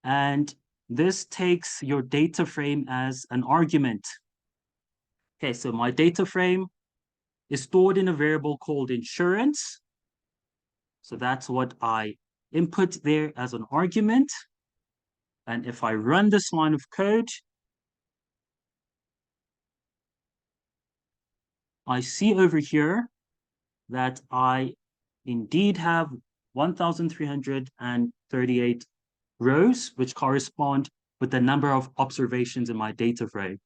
And this takes your data frame as an argument. Okay, so my data frame is stored in a variable called insurance. So that's what I input there as an argument. And if I run this line of code, I see over here that I indeed have 1,338 rows, which correspond with the number of observations in my data frame.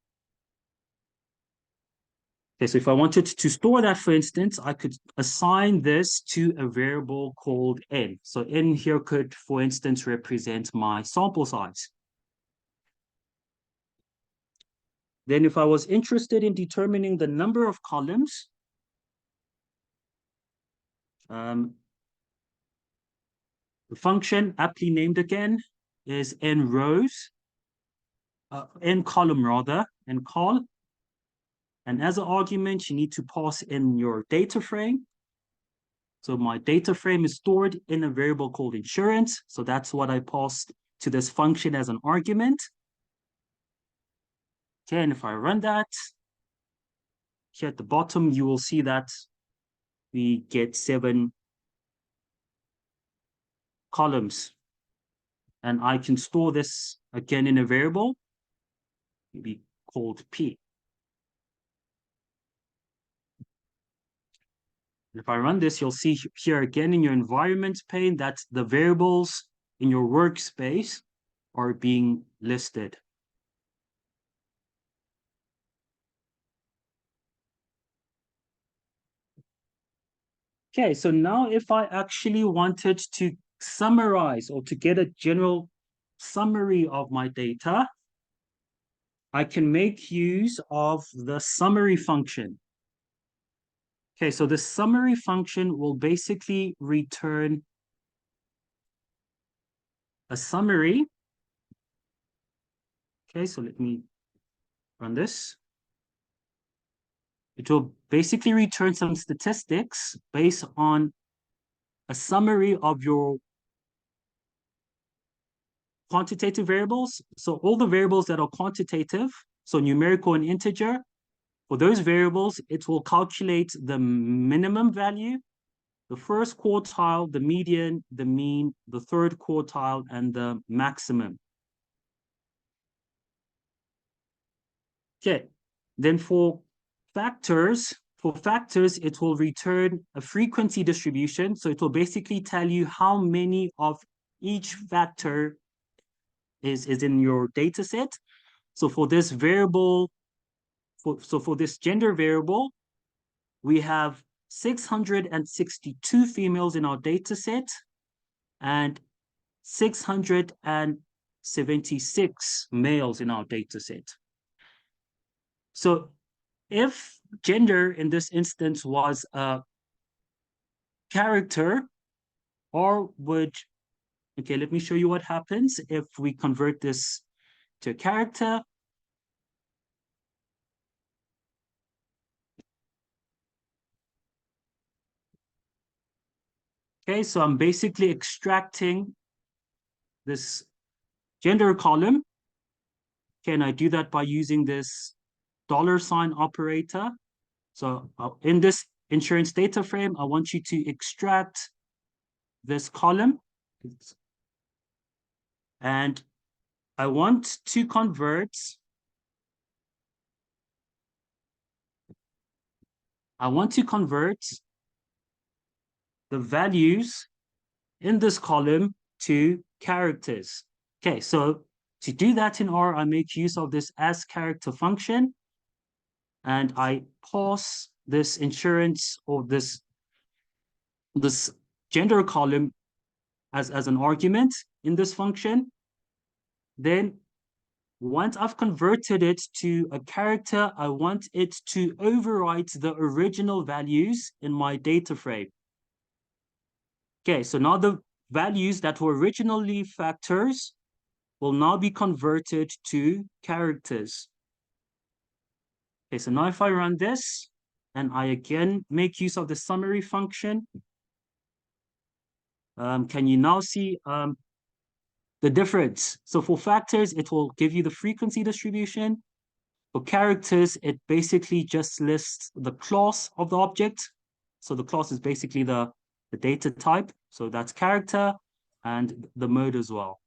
Okay, so if I wanted to store that, for instance, I could assign this to a variable called n. So n here could, for instance, represent my sample size. Then if I was interested in determining the number of columns, the function aptly named again is nRows, nColumn rather, nCol. And as an argument, you need to pass in your data frame. So my data frame is stored in a variable called insurance. So that's what I passed to this function as an argument. Okay, and if I run that, here at the bottom, you will see that we get 7 columns. And I can store this again in a variable, maybe called P. If I run this, you'll see here again in your environment pane that the variables in your workspace are being listed. Okay, so now if I actually wanted to summarize or to get a general summary of my data, I can make use of the summary function. Okay, so the summary function will basically return a summary. Okay, so let me run this. It will basically return some statistics based on a summary of your quantitative variables. So all the variables that are quantitative, so numerical and integer, for those variables, it will calculate the minimum value, the first quartile, the median, the mean, the third quartile, and the maximum. Okay, then for factors, it will return a frequency distribution. So it will basically tell you how many of each factor is in your data set. So for this variable, for this gender variable, we have 662 females in our data set and 676 males in our data set. So if gender in this instance was a character, R would Okay, let me show you what happens if we convert this to a character. Okay, so I'm basically extracting this gender column. Okay, and I do that by using this $sign operator. So in this insurance data frame, I want you to extract this column. And I want to convert the values in this column to characters. Okay, so to do that in R, I make use of this as character function, and I pass this insurance or this gender column as an argument in this function. Then once I've converted it to a character, I want it to overwrite the original values in my data frame. Okay, so now the values that were originally factors will now be converted to characters. Okay, so now if I run this, and I again make use of the summary function, can you now see the difference? So for factors, it will give you the frequency distribution. For characters, it basically just lists the class of the object. So the class is basically the data type. So that's character and the mode as well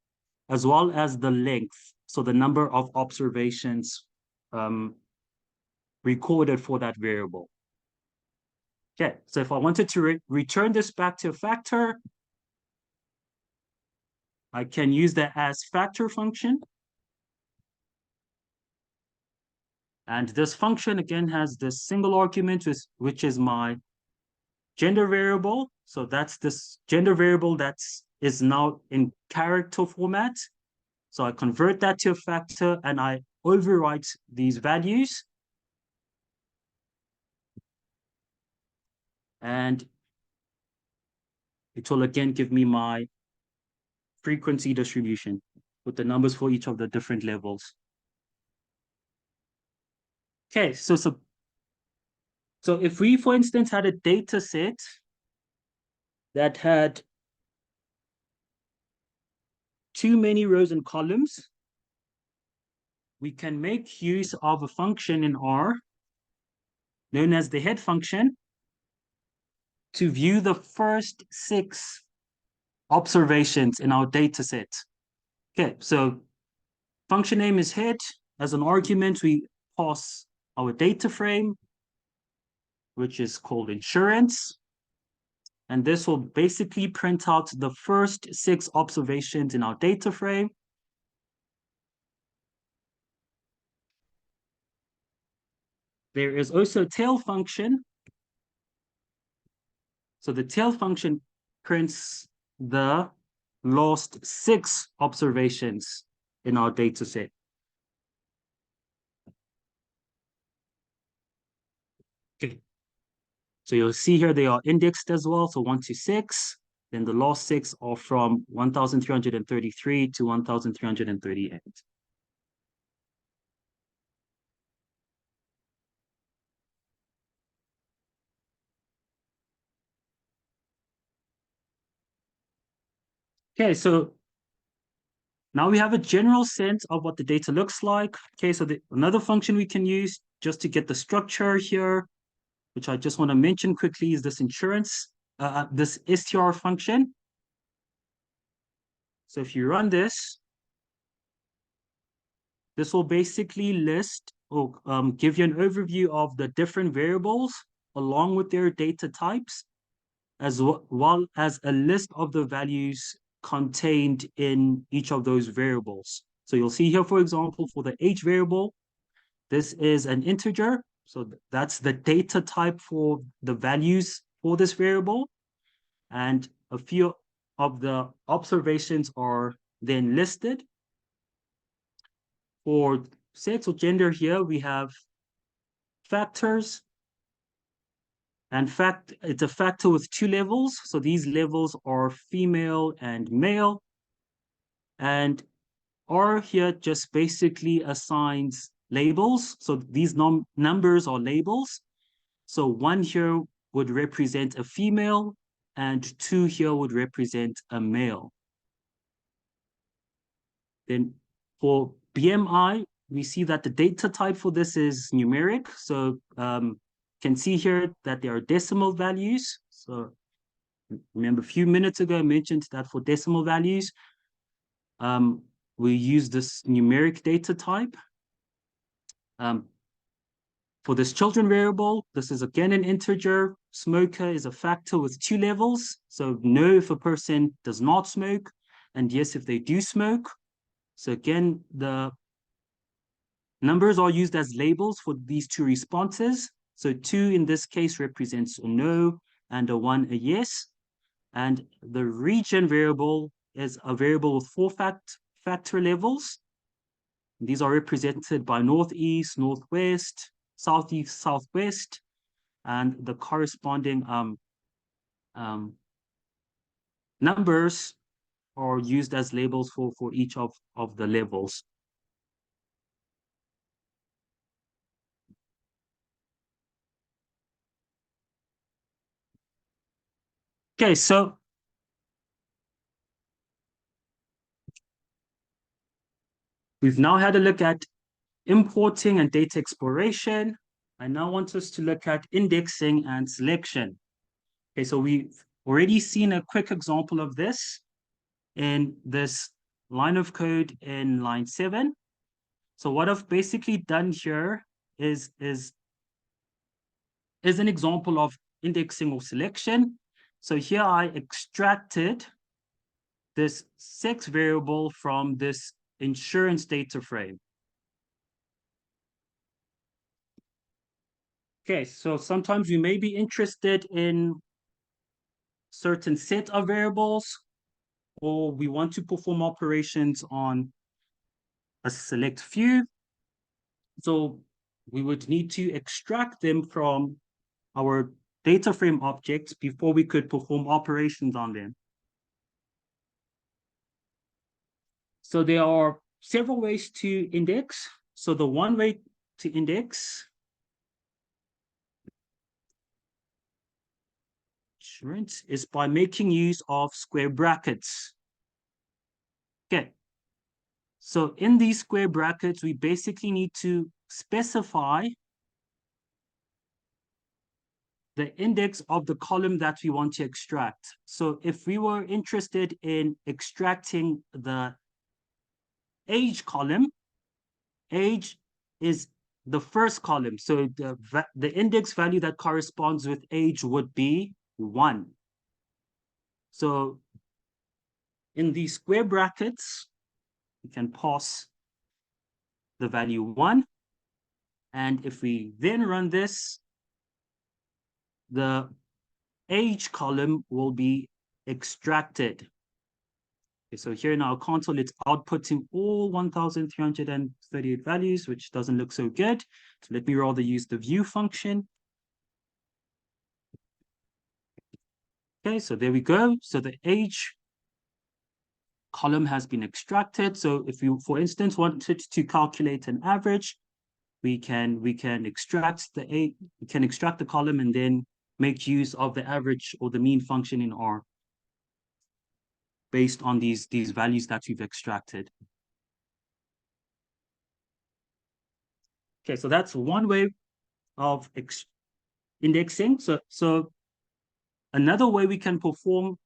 as the length. So the number of observations recorded for that variable. Okay, so if I wanted to return this back to a factor, I can use the as factor function. And this function again has this single argument, which is my gender variable. So that's this gender variable that is now in character format. So I convert that to a factor and I overwrite these values. And it will again give me my frequency distribution with the numbers for each of the different levels. Okay, so if we, for instance, had a data set that had too many rows and columns, we can make use of a function in R known as the head function to view the first 6 observations in our data set. Okay, so function name is head. As an argument, we pass our data frame, which is called insurance. And this will basically print out the first 6 observations in our data frame. There is also a tail function. So the tail function prints the last 6 observations in our data set. Okay. So you'll see here they are indexed as well. So 1 to 6. Then the last 6 are from 1,333 to 1,338. Okay, so now we have a general sense of what the data looks like. Okay, so another function we can use just to get the structure here, which I just want to mention quickly, is this this str function. So if you run this, this will basically list or give you an overview of the different variables along with their data types, as well as a list of the values contained in each of those variables. So you'll see here, for example, for the age variable, this is an integer. So that's the data type for the values for this variable. And a few of the observations are then listed. For sex or gender here, we have factors. And it's a factor with 2 levels. So these levels are female and male. And R here just basically assigns labels. So these numbers are labels. So 1 here would represent a female, and 2 here would represent a male. Then for BMI, we see that the data type for this is numeric. So can see here that there are decimal values. So remember a few minutes ago, I mentioned that for decimal values, we use this numeric data type. For this children variable, this is again an integer. Smoker is a factor with 2 levels. So no if a person does not smoke, and yes if they do smoke. So again, the numbers are used as labels for these 2 responses. So 2 in this case represents a no, and a 1 a yes. And the region variable is a variable with 4 factor levels. These are represented by northeast, northwest, southeast, southwest, and the corresponding numbers are used as labels for each of the levels. Okay, so we've now had a look at importing and data exploration. I now want us to look at indexing and selection. Okay, so we've already seen a quick example of this in this line of code in line 7. So what I've basically done here is an example of indexing or selection. So here I extracted this sex variable from this insurance data frame. Okay, so sometimes we may be interested in certain set of variables, or we want to perform operations on a select few. So we would need to extract them from our data frame objects before we could perform operations on them. So there are several ways to index. So the one way to index is by making use of square brackets. Okay. So in these square brackets, we basically need to specify the index of the column that we want to extract. So if we were interested in extracting the age column, age is the first column. So the index value that corresponds with age would be 1. So in these square brackets, we can pass the value 1. And if we then run this, the age column will be extracted. Okay, so here in our console, it's outputting all 1,338 values, which doesn't look so good. So let me rather use the view function. Okay, so there we go. So the age column has been extracted. So if you, for instance, wanted to calculate an average, we can extract the column and then make use of the average or the mean function in R based on these values that we've extracted. Okay, so that's one way of indexing. So another way we can perform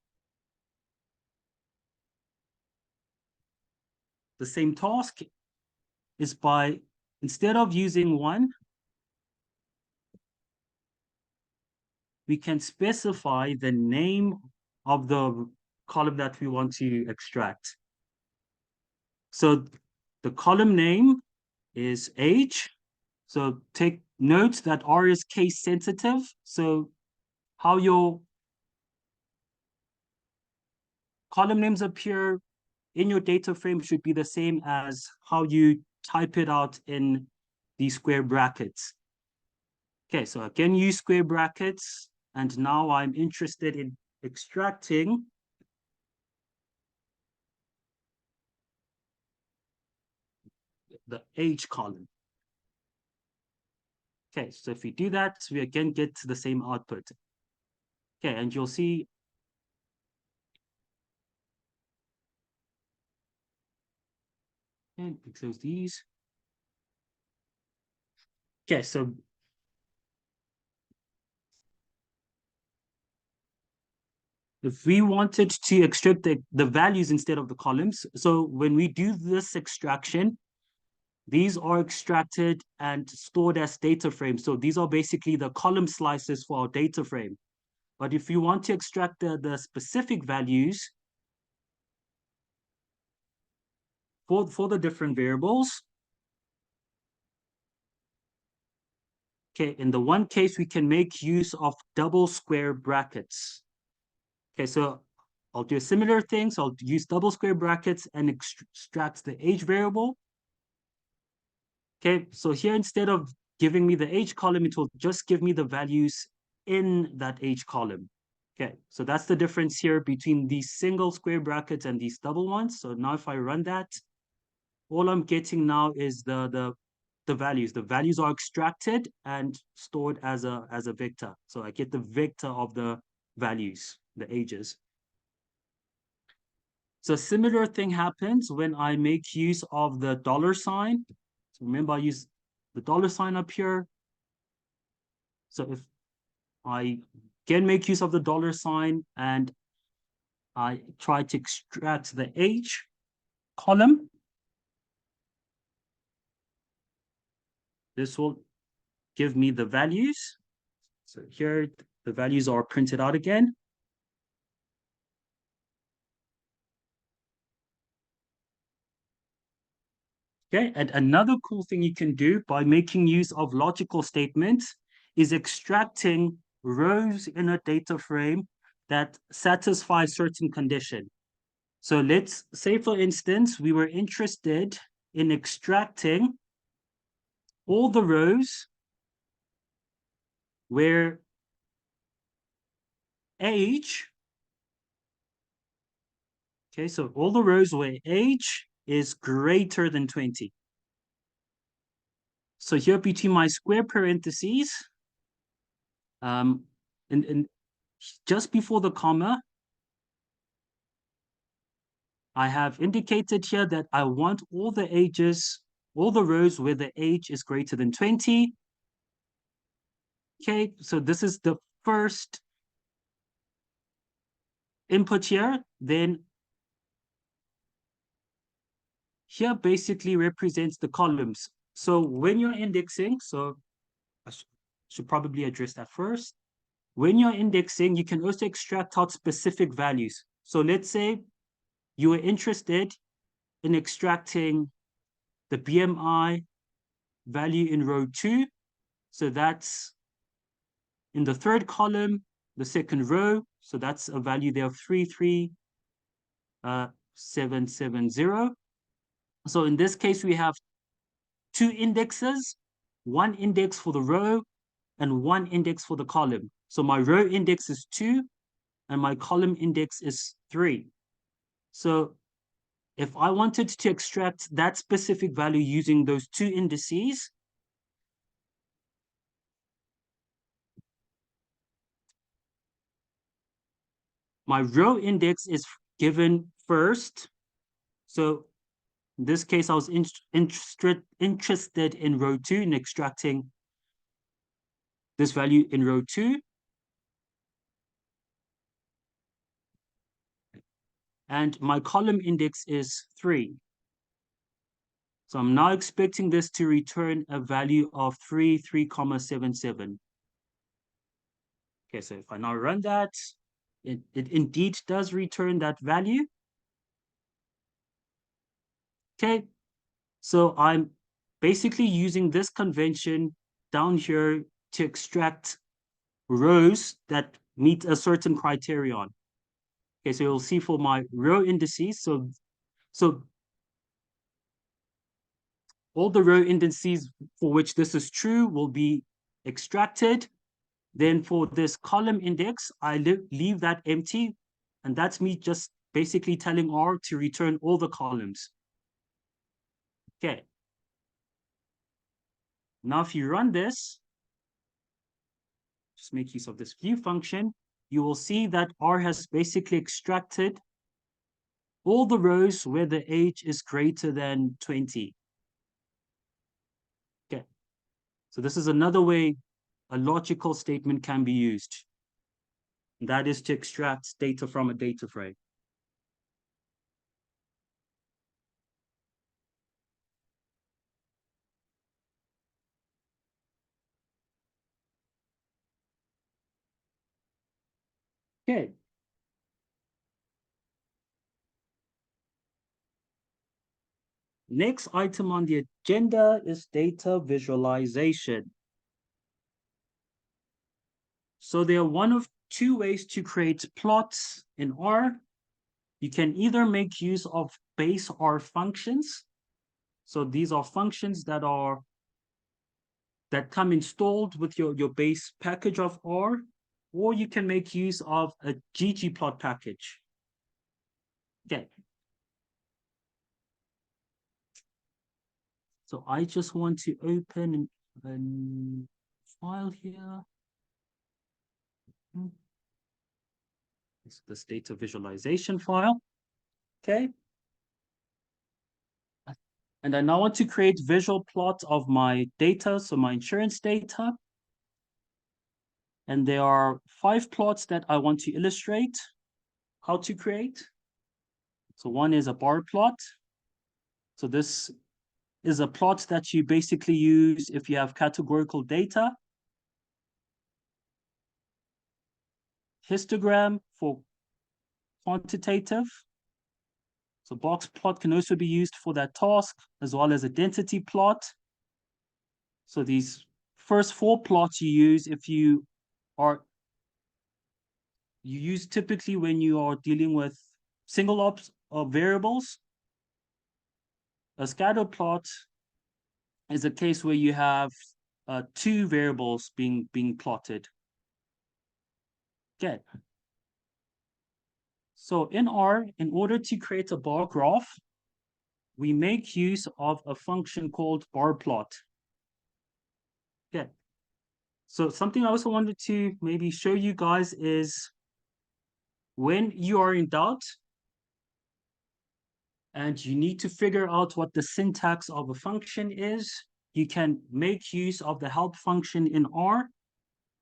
the same task is by, instead of using 1, we can specify the name of the column that we want to extract. So the column name is age. So take note that R is case sensitive. So how your column names appear in your data frame should be the same as how you type it out in these square brackets. Okay, so again, use square brackets. And now I'm interested in extracting the age column. Okay, so if we do that, we again get to the same output. Okay, and you'll see and close these. Okay, so if we wanted to extract the values instead of the columns, so when we do this extraction, these are extracted and stored as data frames. So these are basically the column slices for our data frame. But if you want to extract the specific values for the different variables, okay, in the one case, we can make use of double square brackets. Okay, so I'll do a similar thing. So I'll use double square brackets and extract the age variable. Okay, so here instead of giving me the age column, it will just give me the values in that age column. Okay, so that's the difference here between these single square brackets and these double ones. So now if I run that, all I'm getting now is the values. The values are extracted and stored as a vector. So I get the vector of the values, the ages. So a similar thing happens when I make use of the $sign. So remember, I use the $sign up here. So if I can make use of the $sign and I try to extract the age column, this will give me the values. So here, the values are printed out again. Okay, and another cool thing you can do by making use of logical statements is extracting rows in a data frame that satisfy certain condition. So let's say, for instance, we were interested in extracting all the rows where age, okay, so all the rows where age is greater than 20. So here between my square parentheses, and just before the comma, I have indicated here that I want all the ages, all the rows where the age is greater than 20. Okay, so this is the first input here. Then here basically represents the columns. So when you're indexing, so I should probably address that first. When you're indexing, you can also extract out specific values. So let's say you are interested in extracting the BMI value in row 2. So that's in the third column, the second row. So that's a value there of 33770. So in this case, we have two indexes, one index for the row and one index for the column. So my row index is 2 and my column index is 3. So if I wanted to extract that specific value using those two indices, my row index is given first. So in this case, I was interested in row 2 in extracting this value in row 2. And my column index is 3. So I'm now expecting this to return a value of 3,3,77. Okay, so if I now run that, it indeed does return that value. Okay, so I'm basically using this convention down here to extract rows that meet a certain criterion. Okay, so you'll see for my row indices, so all the row indices for which this is true will be extracted. Then for this column index, I leave that empty, and that's me just basically telling R to return all the columns. Okay, Now, if you run this, just make use of this view function, you will see that R has basically extracted all the rows where the age is greater than 20. Okay, so this is another way a logical statement can be used. That is to extract data from a data frame. Okay. Next item on the agenda is data visualization. So there are one of two ways to create plots in R. You can either make use of base R functions. So these are functions that come installed with your base package of R, or you can make use of a ggplot package. Okay. So I just want to open a file here. This data visualization file. Okay. And I now want to create visual plot of my data, so my insurance data. And there are 5 plots that I want to illustrate how to create. So one is a bar plot. So this is a plot that you basically use if you have categorical data. Histogram for quantitative. So box plot can also be used for that task, as well as a density plot. So these first 4 plots you use if you use typically when you are dealing with single ops or variables. A scatter plot is a case where you have 2 variables being plotted. Okay. So in R, in order to create a bar graph, we make use of a function called bar plot. Okay. So something I also wanted to maybe show you guys is when you are in doubt and you need to figure out what the syntax of a function is, you can make use of the help function in R.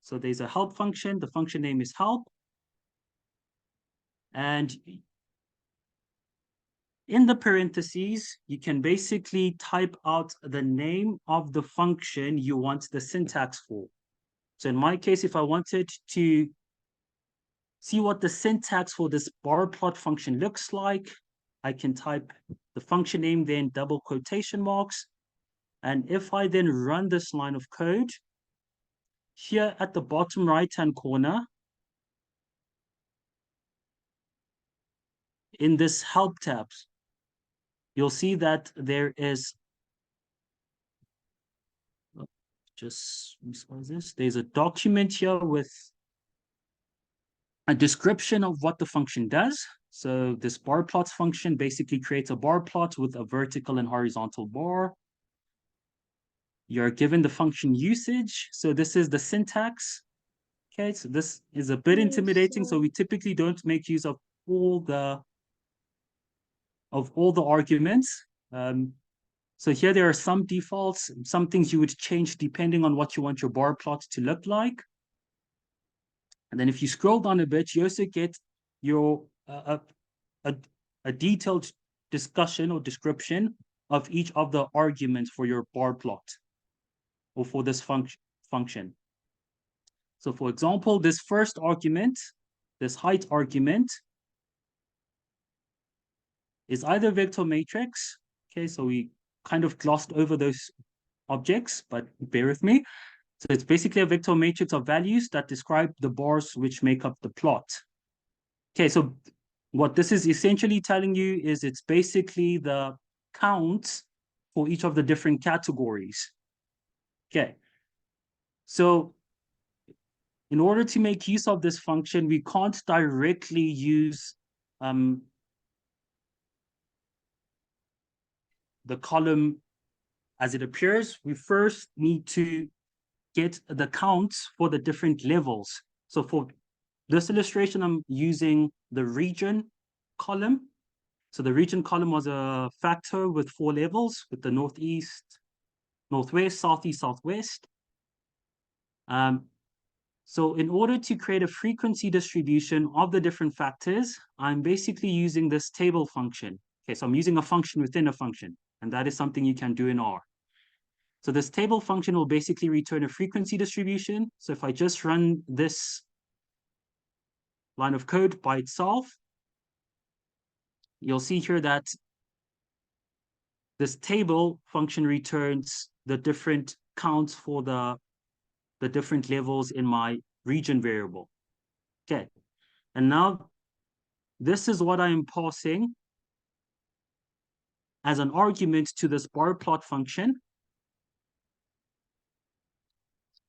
So there's a help function, the function name is help. And in the parentheses, you can basically type out the name of the function you want the syntax for. So in my case, if I wanted to see what the syntax for this bar plot function looks like, I can type the function name, then double quotation marks. And if I then run this line of code, here at the bottom right-hand corner, in this help tab, you'll see that there is, just resize this, there's a document here with a description of what the function does. So this bar plots function basically creates a bar plot with a vertical and horizontal bar. You're given the function usage. So this is the syntax. Okay, so this is a bit intimidating. So we typically don't make use of all the arguments. So here there are some defaults, some things you would change depending on what you want your bar plot to look like. And then if you scroll down a bit, you also get your a detailed discussion or description of each of the arguments for your bar plot or for this function. So for example, this first argument, this height argument, is either vector matrix. Okay, so we kind of glossed over those objects, but bear with me. So it's basically a vector matrix of values that describe the bars which make up the plot. Okay, so what this is essentially telling you is it's basically the count for each of the different categories. Okay, so in order to make use of this function, we can't directly use the column as it appears, we first need to get the counts for the different levels. So for this illustration, I'm using the region column. So the region column was a factor with 4 levels, with the northeast, northwest, southeast, southwest. So in order to create a frequency distribution of the different factors, I'm basically using this table function. Okay, so I'm using a function within a function, and that is something you can do in R. So this table function will basically return a frequency distribution. So if I just run this line of code by itself, you'll see here that this table function returns the different counts for the different levels in my region variable. Okay, and now this is what I am passing as an argument to this bar plot function.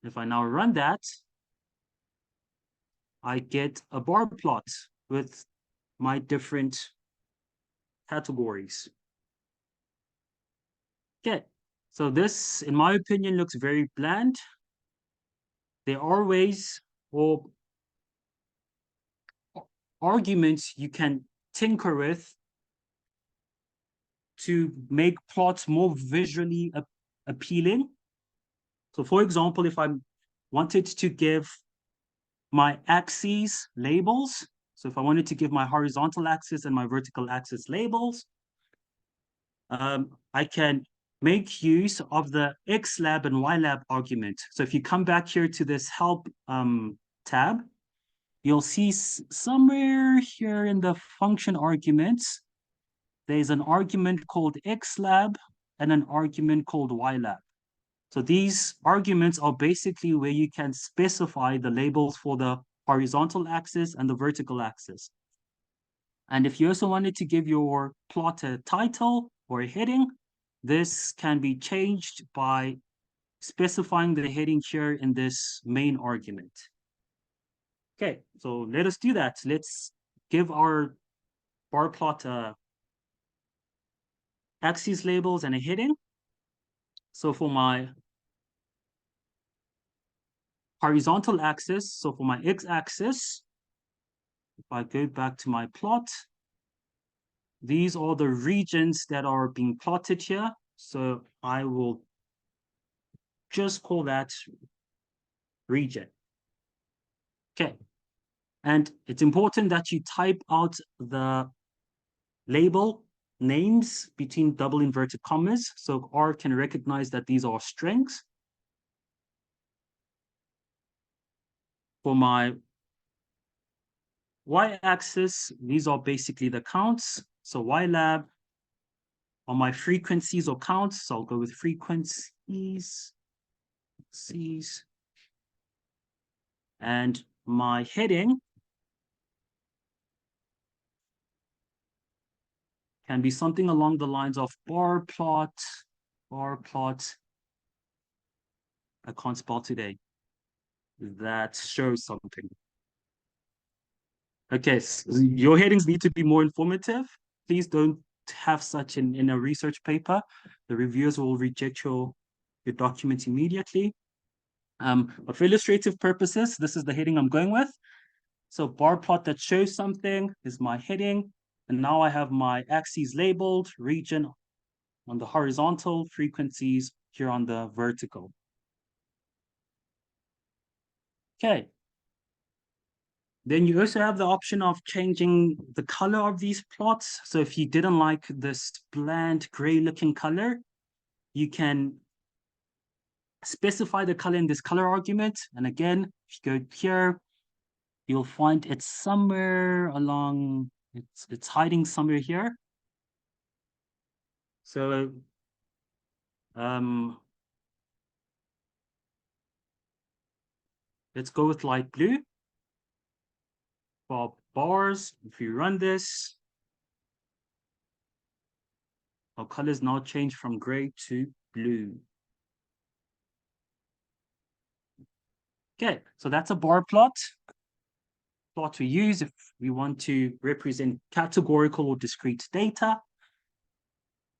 If I now run that, I get a bar plot with my different categories. Okay, so this, in my opinion, looks very bland. There are ways or arguments you can tinker with to make plots more visually appealing. So for example, if I wanted to give my axes labels, so if I wanted to give my horizontal axis and my vertical axis labels, I can make use of the xlab and ylab argument. So if you come back here to this help tab, you'll see somewhere here in the function arguments, there's an argument called xlab and an argument called ylab. So these arguments are basically where you can specify the labels for the horizontal axis and the vertical axis. And if you also wanted to give your plot a title or a heading, this can be changed by specifying the heading here in this main argument. Okay, so let us do that. Let's give our bar plot axis labels and a heading. So for my horizontal axis, so for my x-axis, if I go back to my plot, these are the regions that are being plotted here. So I will just call that region. Okay, and it's important that you type out the label names between double inverted commas, so R can recognize that these are strings. For my y-axis, these are basically the counts. So ylab are my frequencies or counts, so I'll go with frequencies. And my heading can be something along the lines of bar plot. I can't spell today. That shows something. Okay, so your headings need to be more informative. Please don't have such in a research paper. The reviewers will reject your documents immediately. But for illustrative purposes, this is the heading I'm going with. So bar plot that shows something is my heading. And now I have my axes labeled, region on the horizontal, frequencies here on the vertical. Okay. Then you also have the option of changing the color of these plots. So if you didn't like this bland gray looking color, you can specify the color in this color argument. And again, if you go here, you'll find it's somewhere along, it's hiding somewhere here. So let's go with light blue. For bars, if you run this, our colors now change from gray to blue. Okay, so that's a bar plot. Plot we use if we want to represent categorical or discrete data.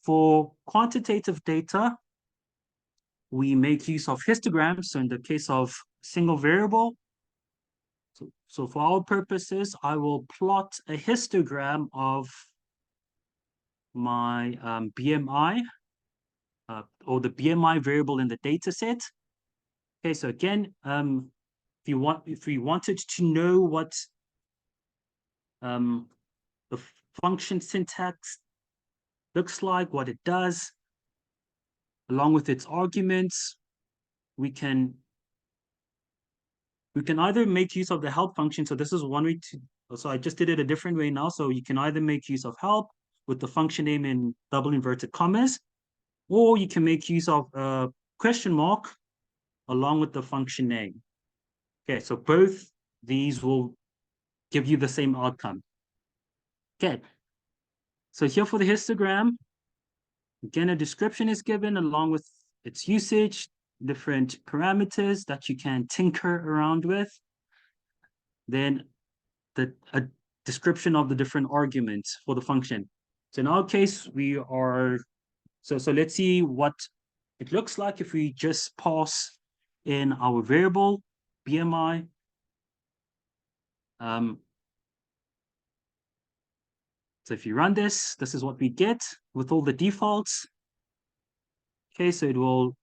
For quantitative data, we make use of histograms. So in the case of single variable, so for our purposes, I will plot a histogram of my BMI or the BMI variable in the data set. Okay, so again, if we wanted to know what the function syntax looks like, what it does, along with its arguments, we can either make use of the help function. So this is one way to, so I just did it a different way now. So you can either make use of help with the function name in double inverted commas, or you can make use of a question mark along with the function name. Okay, so both these will give you the same outcome. Okay, so here for the histogram, again, a description is given along with its usage, different parameters that you can tinker around with. Then a description of the different arguments for the function. So in our case, we are, so let's see what it looks like if we just pass in our variable BMI. So if you run this, this is what we get with all the defaults. Okay, so it will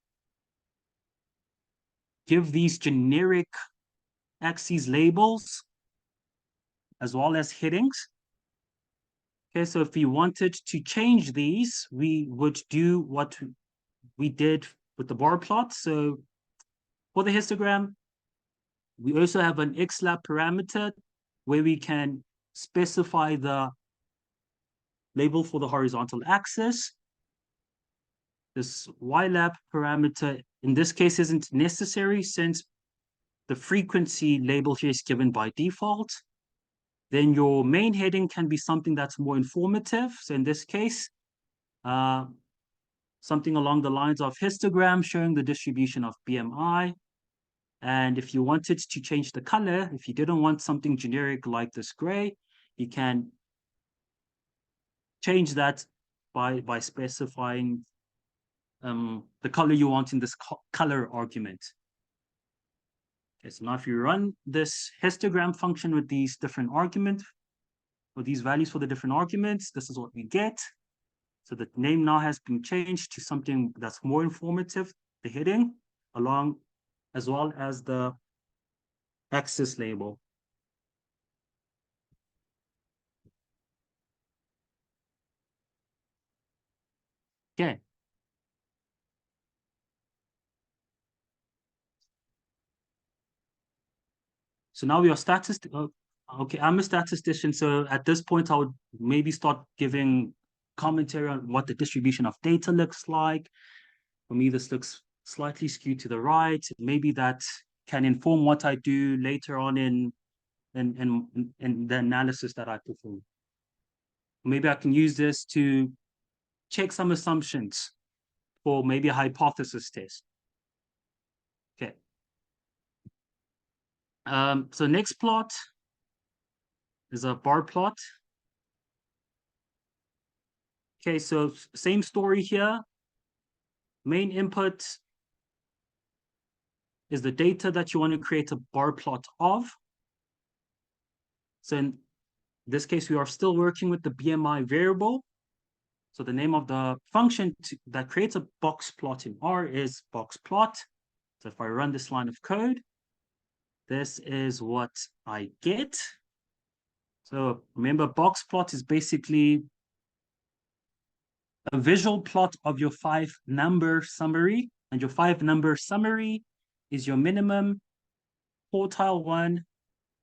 give these generic axes labels as well as headings. Okay, so if we wanted to change these, we would do what we did with the bar plot. So for the histogram, we also have an xlab parameter where we can specify the label for the horizontal axis. This ylab parameter in this case isn't necessary since the frequency label here is given by default. Then your main heading can be something that's more informative. So in this case, something along the lines of histogram showing the distribution of BMI. And if you wanted to change the color, if you didn't want something generic like this gray, you can change that by specifying the color you want in this color argument. Okay, so now if you run this histogram function with these different arguments, or these values for the different arguments, this is what we get. So the name now has been changed to something that's more informative, the heading, along as well as the axis label. Okay. So now we are statistical. Okay, I'm a statistician, so at this point I would maybe start giving commentary on what the distribution of data looks like. For me, this looks slightly skewed to the right. Maybe that can inform what I do later on in the analysis that I perform. Maybe I can use this to check some assumptions for maybe a hypothesis test. Okay. So next plot is a bar plot. Okay, so same story here. Main input is the data that you want to create a bar plot of. So in this case, we are still working with the BMI variable. So the name of the function that creates a box plot in R is box plot. So if I run this line of code, this is what I get. So remember, box plot is basically a visual plot of your 5-number summary, and your 5-number summary is your minimum, quartile 1,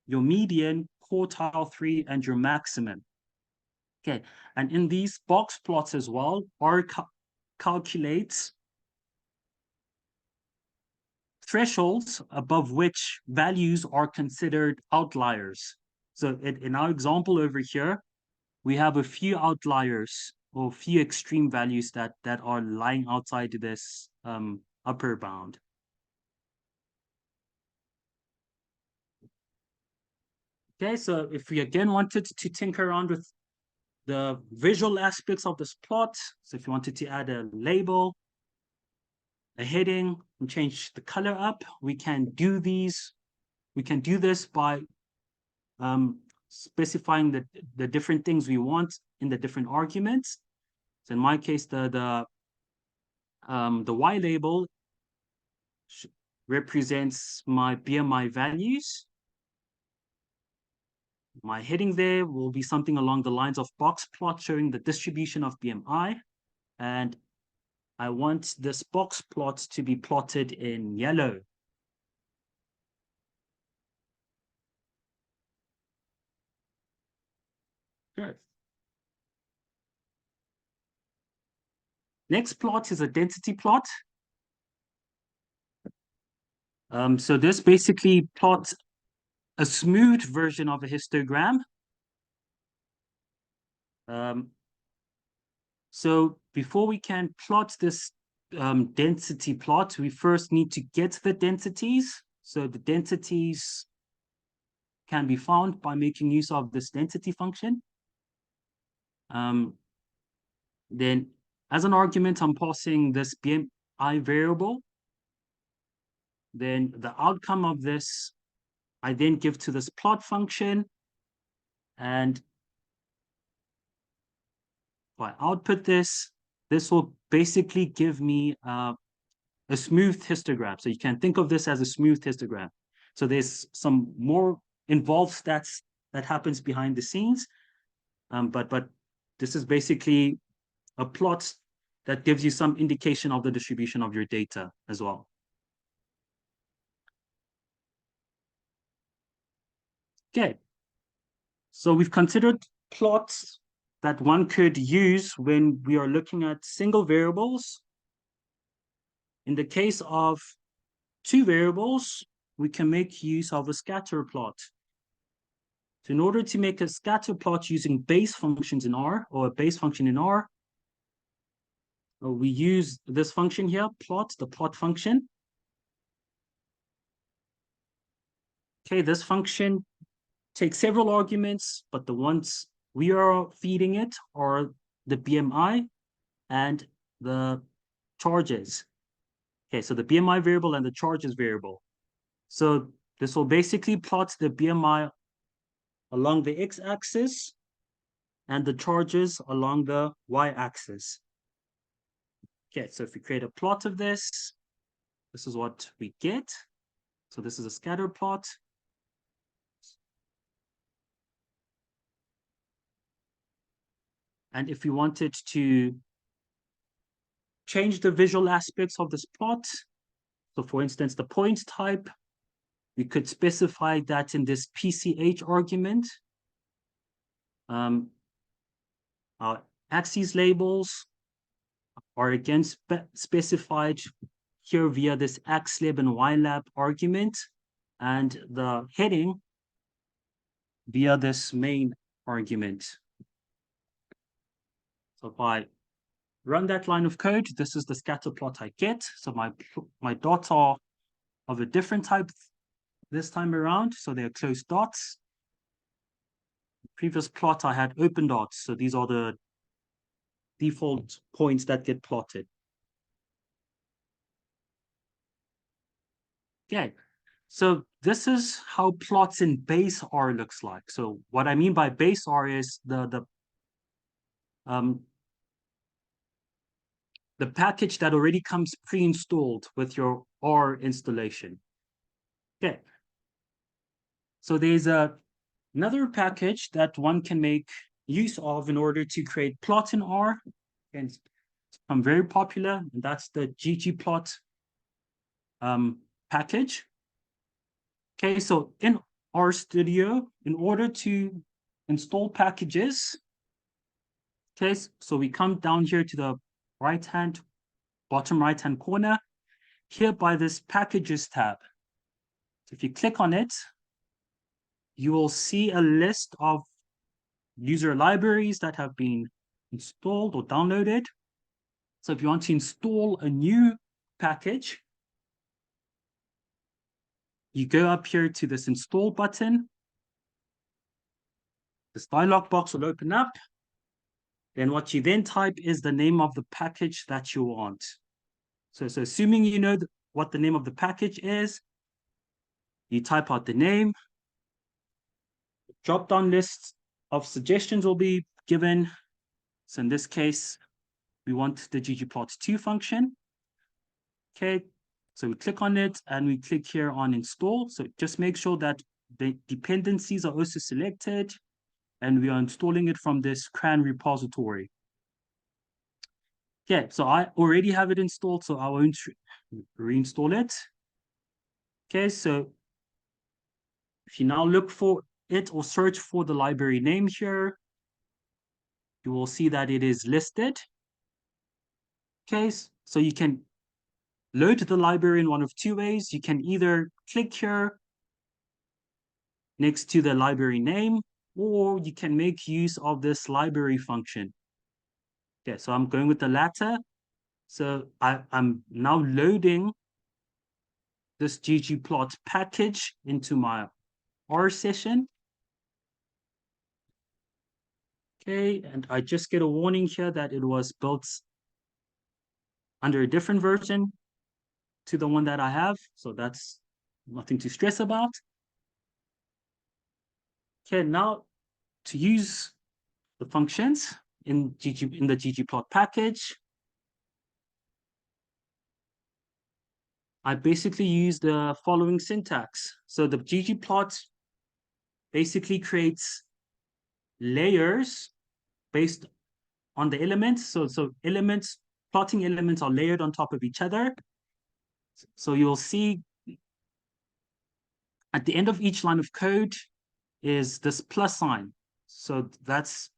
your median, quartile 3, and your maximum. Okay, and in these box plots as well, R calculates thresholds above which values are considered outliers. So in our example over here, we have a few outliers or few extreme values that are lying outside this upper bound. Okay, so if we again wanted to tinker around with the visual aspects of this plot, so if you wanted to add a label, a heading and change the color up. We can do these. We can do this by specifying the different things we want in the different arguments. So in my case, the Y label represents my BMI values. My heading there will be something along the lines of box plot showing the distribution of BMI. And I want this box plot to be plotted in yellow. Good. Next plot is a density plot. So this basically plots a smooth version of a histogram. So before we can plot this density plot, we first need to get the densities. So the densities can be found by making use of this density function. Then as an argument, I'm passing this BMI variable. Then the outcome of this, I then give to this plot function. And if I output this, this will basically give me a smooth histogram. So you can think of this as a smooth histogram. So there's some more involved stats that happens behind the scenes. But this is basically a plot that gives you some indication of the distribution of your data as well. Okay, so we've considered plots that one could use when we are looking at single variables. In the case of two variables, we can make use of a scatter plot. So in order to make a scatter plot using base functions in R, or a base function in R, we use this function here, plot, the plot function. Okay, this function takes several arguments, but the ones we are feeding it are the BMI and the charges. Okay, so the BMI variable and the charges variable. So this will basically plot the BMI along the x-axis and the charges along the y-axis. Okay, so if we create a plot of this, this is what we get. So this is a scatter plot. And if we wanted to change the visual aspects of this plot, so for instance, the point type, we could specify that in this PCH argument. Our axes labels are again specified here via this xlab and ylab argument, and the heading via this main argument. So if I run that line of code, this is the scatter plot I get. So my dots are of a different type this time around, so they're closed dots. Previous plot I had open dots, so these are the default points that get plotted. Okay, so this is how plots in base R looks like. So what I mean by base R is the package that already comes pre-installed with your R installation. Okay, so there's another package that one can make use of in order to create plot in R, and it's become very popular, and that's the ggplot package. Okay, so in RStudio, in order to install packages, okay, so we come down here to the bottom right-hand corner, here by this packages tab. So if you click on it, you will see a list of user libraries that have been installed or downloaded. So if you want to install a new package, you go up here to this install button. This dialog box will open up. Then what you then type is the name of the package that you want. So assuming you know what the name of the package is, you type out the name, drop-down list of suggestions will be given. So in this case, we want the ggplot2 function. Okay, so we click on it and we click here on install. So just make sure that the dependencies are also selected and we are installing it from this CRAN repository. Okay, so I already have it installed, so I won't reinstall it. Okay, so if you now look for it or search for the library name here, you will see that it is listed. Okay, so you can load the library in one of two ways. You can either click here next to the library name, or you can make use of this library function. Okay, so I'm going with the latter. So I'm now loading this ggplot package into my R session. Okay, and I just get a warning here that it was built under a different version to the one that I have. So that's nothing to stress about. Okay, now to use the functions in the ggplot package, I basically use the following syntax. So the ggplot basically creates layers based on the elements. So plotting elements are layered on top of each other. So you'll see at the end of each line of code is this plus sign. So that's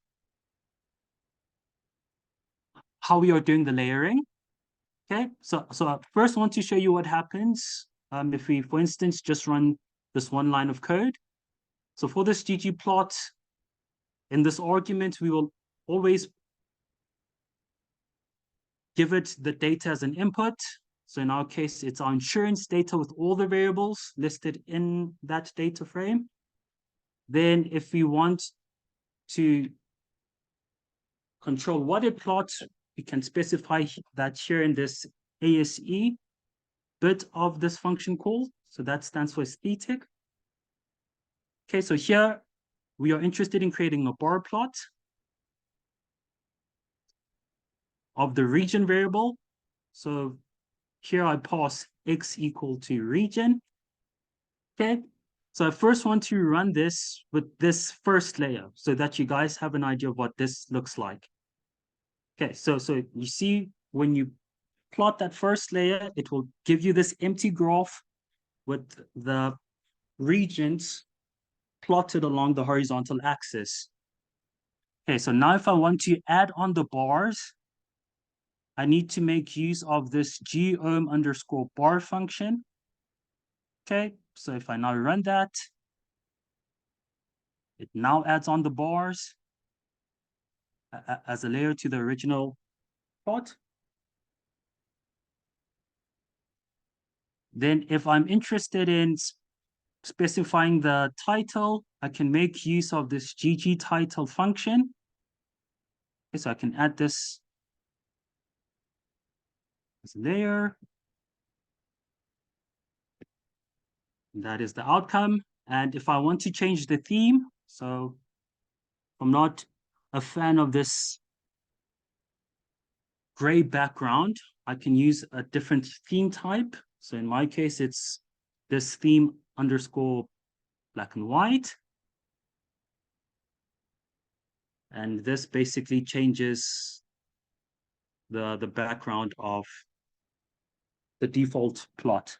how we are doing the layering. Okay, so I first want to show you what happens if we, for instance, just run this one line of code. So for this ggplot, in this argument, we will always give it the data as an input. So in our case, it's our insurance data with all the variables listed in that data frame. Then if we want to control what it plots, we can specify that here in this ASE bit of this function call. So that stands for aesthetic. Okay, so here we are interested in creating a bar plot of the region variable. So here I pass x equal to region. Okay, so I first want to run this with this first layer so that you guys have an idea of what this looks like. Okay, so you see when you plot that first layer, it will give you this empty graph with the regions plotted along the horizontal axis. Okay, so now if I want to add on the bars, I need to make use of this geom_bar function. Okay, so if I now run that, it now adds on the bars as a layer to the original plot. Then if I'm interested in specifying the title, I can make use of this ggtitle function. Okay, so I can add this as a layer. That is the outcome. And if I want to change the theme, so I'm not a fan of this gray background, I can use a different theme type. So in my case, it's this theme underscore black and white. And this basically changes the background of the default plot.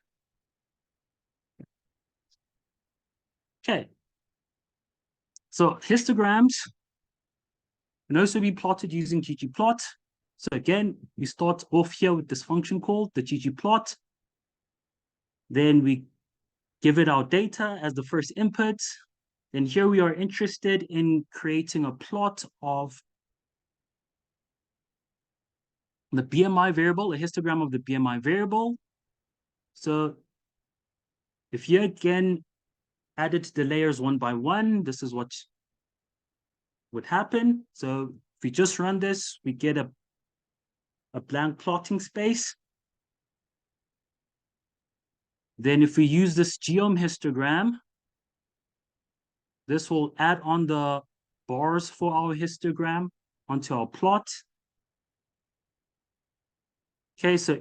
Okay. So histograms can also be plotted using ggplot. So again, we start off here with this function called the ggplot. Then we give it our data as the first input. Then here we are interested in creating a plot of the BMI variable, a histogram of the BMI variable. So if you again added the layers one by one, this is what would happen. So if we just run this, we get a blank plotting space. Then if we use this geom histogram, this will add on the bars for our histogram onto our plot. Okay, so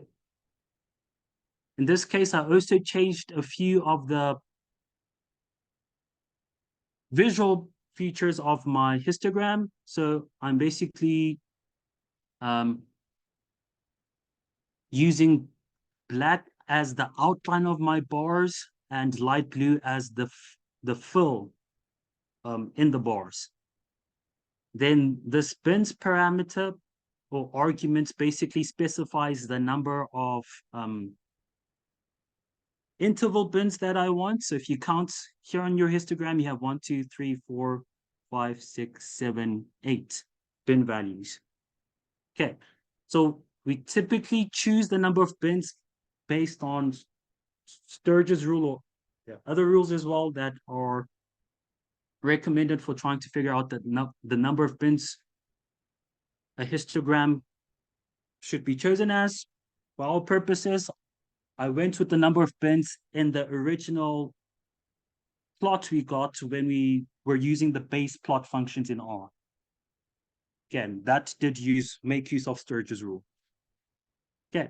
in this case, I also changed a few of the visual features of my histogram. So I'm basically using black as the outline of my bars and light blue as the fill in the bars. Then this bins parameter or argument basically specifies the number of interval bins that I want. So if you count here on your histogram, you have 1, 2, 3, 4, 5, 6, 7, 8 bin values. Okay, so we typically choose the number of bins based on Sturge's rule or other rules as well that are recommended for trying to figure out the number of bins a histogram should be chosen as. For our purposes, I went with the number of bins in the original plot we got when we were using the base plot functions in R. Again, that did make use of Sturge's rule. Okay.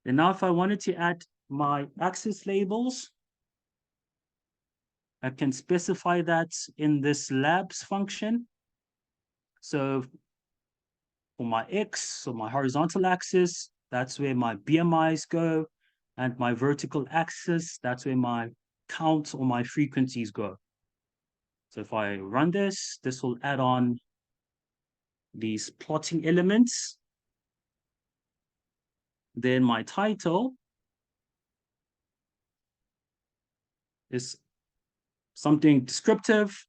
And now if I wanted to add my axis labels, I can specify that in this labs function. So for my X, so my horizontal axis, that's where my BMIs go. And my vertical axis, that's where my count or my frequencies go. So if I run this, this will add on these plotting elements. Then my title is something descriptive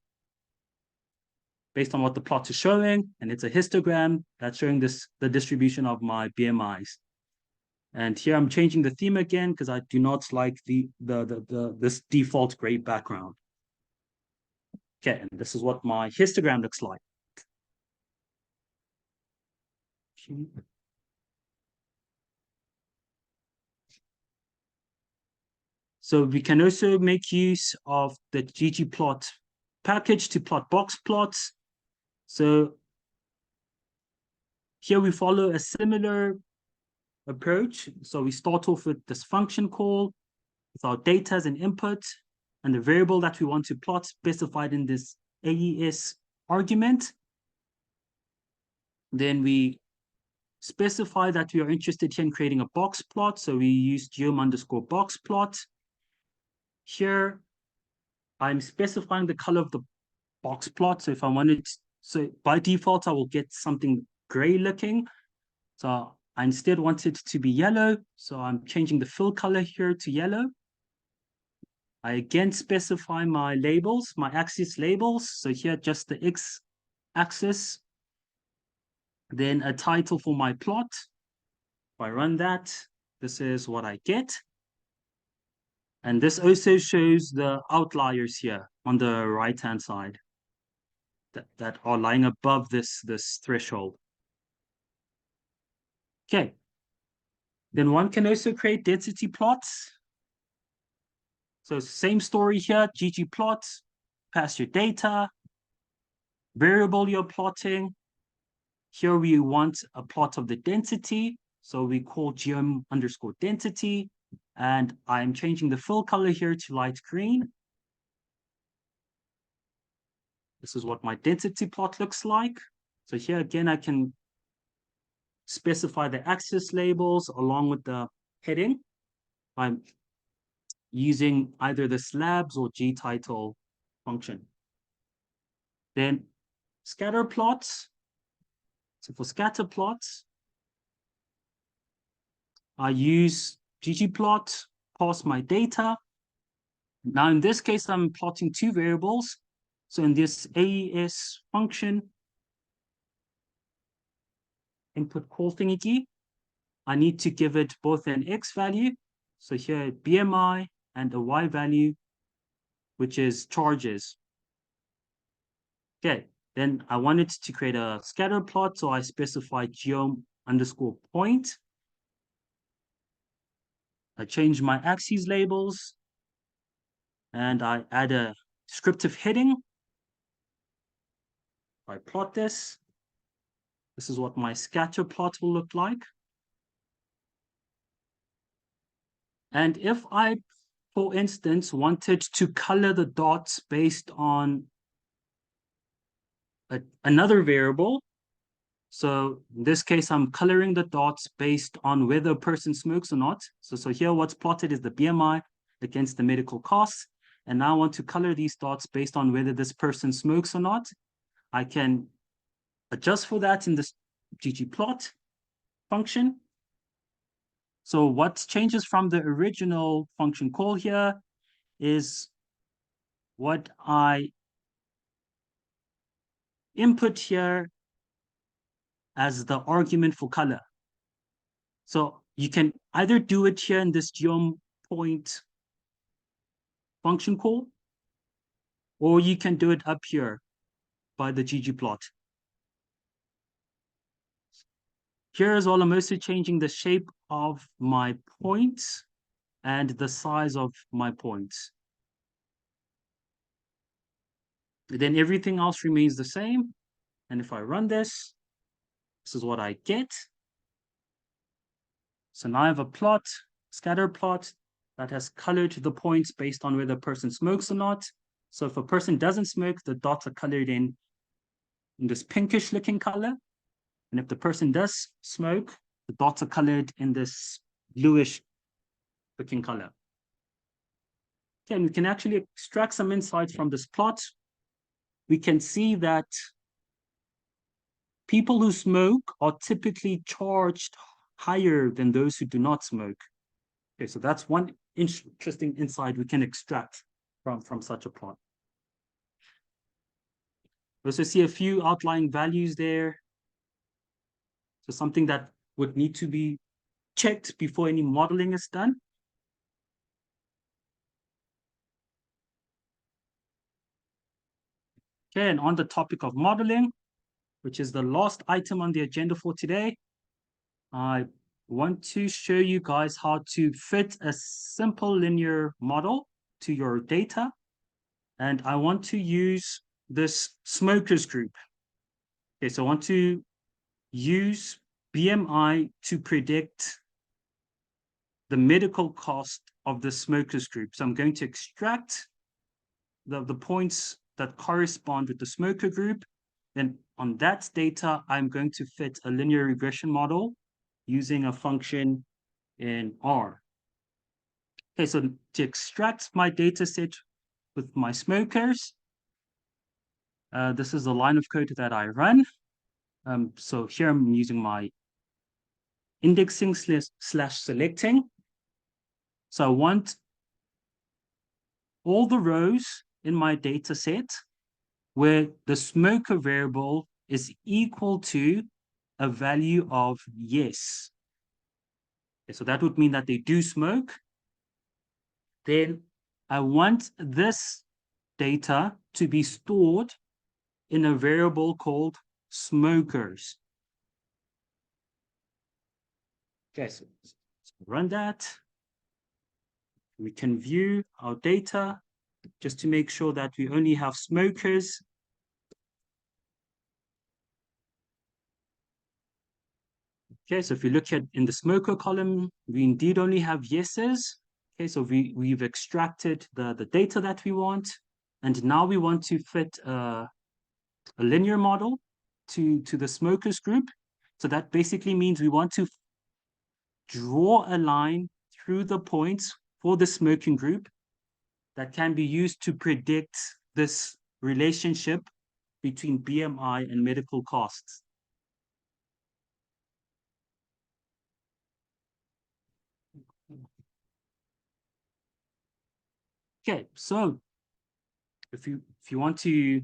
based on what the plot is showing, and it's a histogram that's showing the distribution of my BMIs. And here I'm changing the theme again because I do not like this default gray background. Okay, and this is what my histogram looks like. So we can also make use of the ggplot package to plot box plots. So here we follow a similar approach. So we start off with this function call with our data as an input and the variable that we want to plot specified in this AES argument. Then we specify that we are interested here in creating a box plot. So we use geom_box plot. Here, I'm specifying the color of the box plot. So if I wanted, so by default, I will get something gray looking. So I instead want it to be yellow. So I'm changing the fill color here to yellow. I again specify my labels, my axis labels. So here, just the X axis. Then a title for my plot. If I run that, this is what I get. And this also shows the outliers here on the right-hand side that are lying above this threshold. Okay. Then one can also create density plots. So same story here, ggplot, pass your data, variable you're plotting. Here we want a plot of the density. So we call geom_density. And I'm changing the fill color here to light green. This is what my density plot looks like. So here again, I can specify the axis labels along with the heading. I'm using either the slabs or gtitle function. Then scatter plots. So for scatter plots, I use ggplot, pass my data. Now in this case, I'm plotting two variables. So in this AES function, input call thingy, I need to give it both an X value. So here BMI and a Y value, which is charges. Okay, then I wanted to create a scatter plot. So I specify geom_point. I change my axes labels, and I add a descriptive heading. I plot this. This is what my scatter plot will look like. And if I, for instance, wanted to color the dots based on another variable, so in this case, I'm coloring the dots based on whether a person smokes or not. So here what's plotted is the BMI against the medical costs. And now I want to color these dots based on whether this person smokes or not. I can adjust for that in this ggplot function. So what changes from the original function call here is what I input here as the argument for color. So you can either do it here in this geom point function call, or you can do it up here by the ggplot. Here as well, I'm also changing the shape of my points and the size of my points. Then everything else remains the same. And if I run this, this is what I get. So now I have a plot, scatter plot, that has colored the points based on whether a person smokes or not. So if a person doesn't smoke, the dots are colored in this pinkish looking color. And if the person does smoke, the dots are colored in this bluish looking color. Okay, and we can actually extract some insights from this plot. We can see that people who smoke are typically charged higher than those who do not smoke. Okay, so that's one interesting insight we can extract from such a plot. We also see a few outlying values there. So something that would need to be checked before any modeling is done. Okay, and on the topic of modeling, which is the last item on the agenda for today, I want to show you guys how to fit a simple linear model to your data. And I want to use this smokers group. Okay, so I want to use BMI to predict the medical cost of the smokers group. So I'm going to extract the points that correspond with the smoker group. Then on that data, I'm going to fit a linear regression model using a function in R. Okay, so to extract my data set with my smokers, this is the line of code that I run. So here I'm using my indexing slash selecting. So I want all the rows in my data set where the smoker variable is equal to a value of yes. Okay, so that would mean that they do smoke. Then I want this data to be stored in a variable called smokers. Okay, so run that. We can view our data just to make sure that we only have smokers. Okay, so if you look at in the smoker column, we indeed only have yeses. Okay, so we've extracted the data that we want. And now we want to fit a linear model to the smokers group. So that basically means we want to draw a line through the points for the smoking group that can be used to predict this relationship between BMI and medical costs. Okay, so if you want to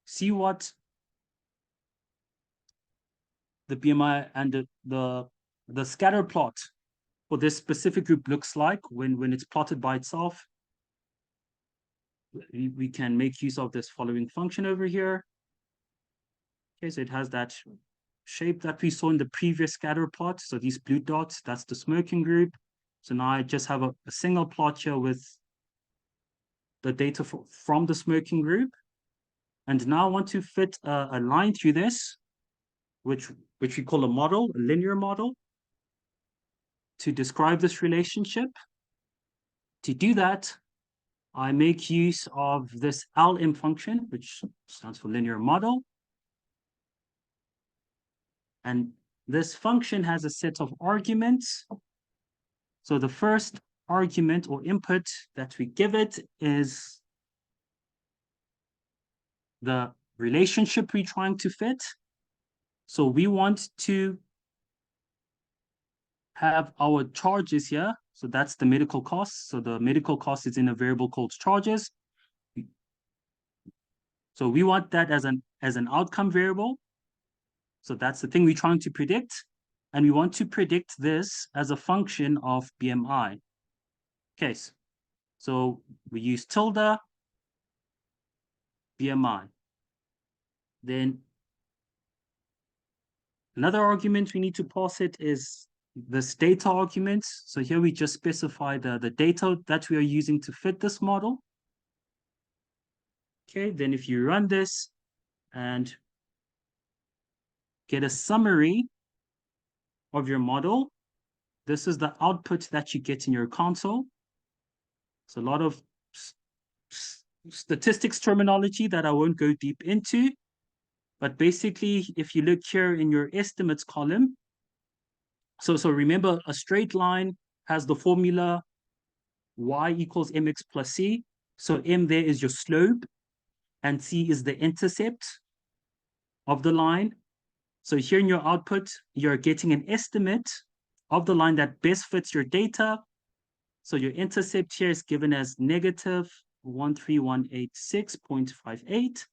see what the BMI and the scatter plot for this specific group looks like when it's plotted by itself, we can make use of this following function over here. Okay, so it has that shape that we saw in the previous scatter plot. So these blue dots, that's the smoking group. So now I just have a single plot here with the data from the smoking group. And now I want to fit a line through this, which we call a model, a linear model, to describe this relationship. To do that, I make use of this LM function, which stands for linear model. And this function has a set of arguments. So the first argument or input that we give it is the relationship we're trying to fit. So we want to have our charges here. So that's the medical cost. So the medical cost is in a variable called charges. So we want that as an outcome variable. So that's the thing we're trying to predict. And we want to predict this as a function of BMI. Okay, so we use tilde BMI. Then another argument we need to pass it is this data argument. So here we just specify the data that we are using to fit this model. Okay, then if you run this and get a summary of your model, this is the output that you get in your console. So a lot of statistics terminology that I won't go deep into. But basically, if you look here in your estimates column, so remember a straight line has the formula y equals mx plus c. So m there is your slope and c is the intercept of the line. So here in your output, you're getting an estimate of the line that best fits your data. So your intercept here is given as negative 13186.58.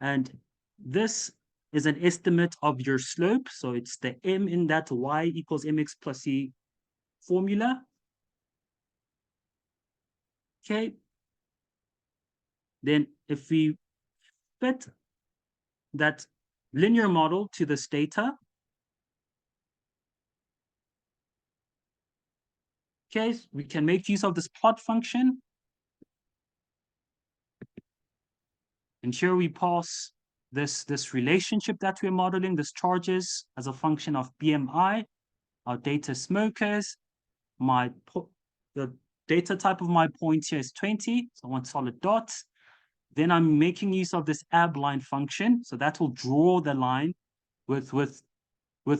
And this is an estimate of your slope. So it's the m in that y equals mx plus c formula. Okay. Then if we fit that linear model to this data, okay, we can make use of this plot function. And here we pass this relationship that we're modeling, this charges as a function of BMI, our data smokers, the data type of my point here is 20, so I want solid dots. Then I'm making use of this ab line function, so that will draw the line with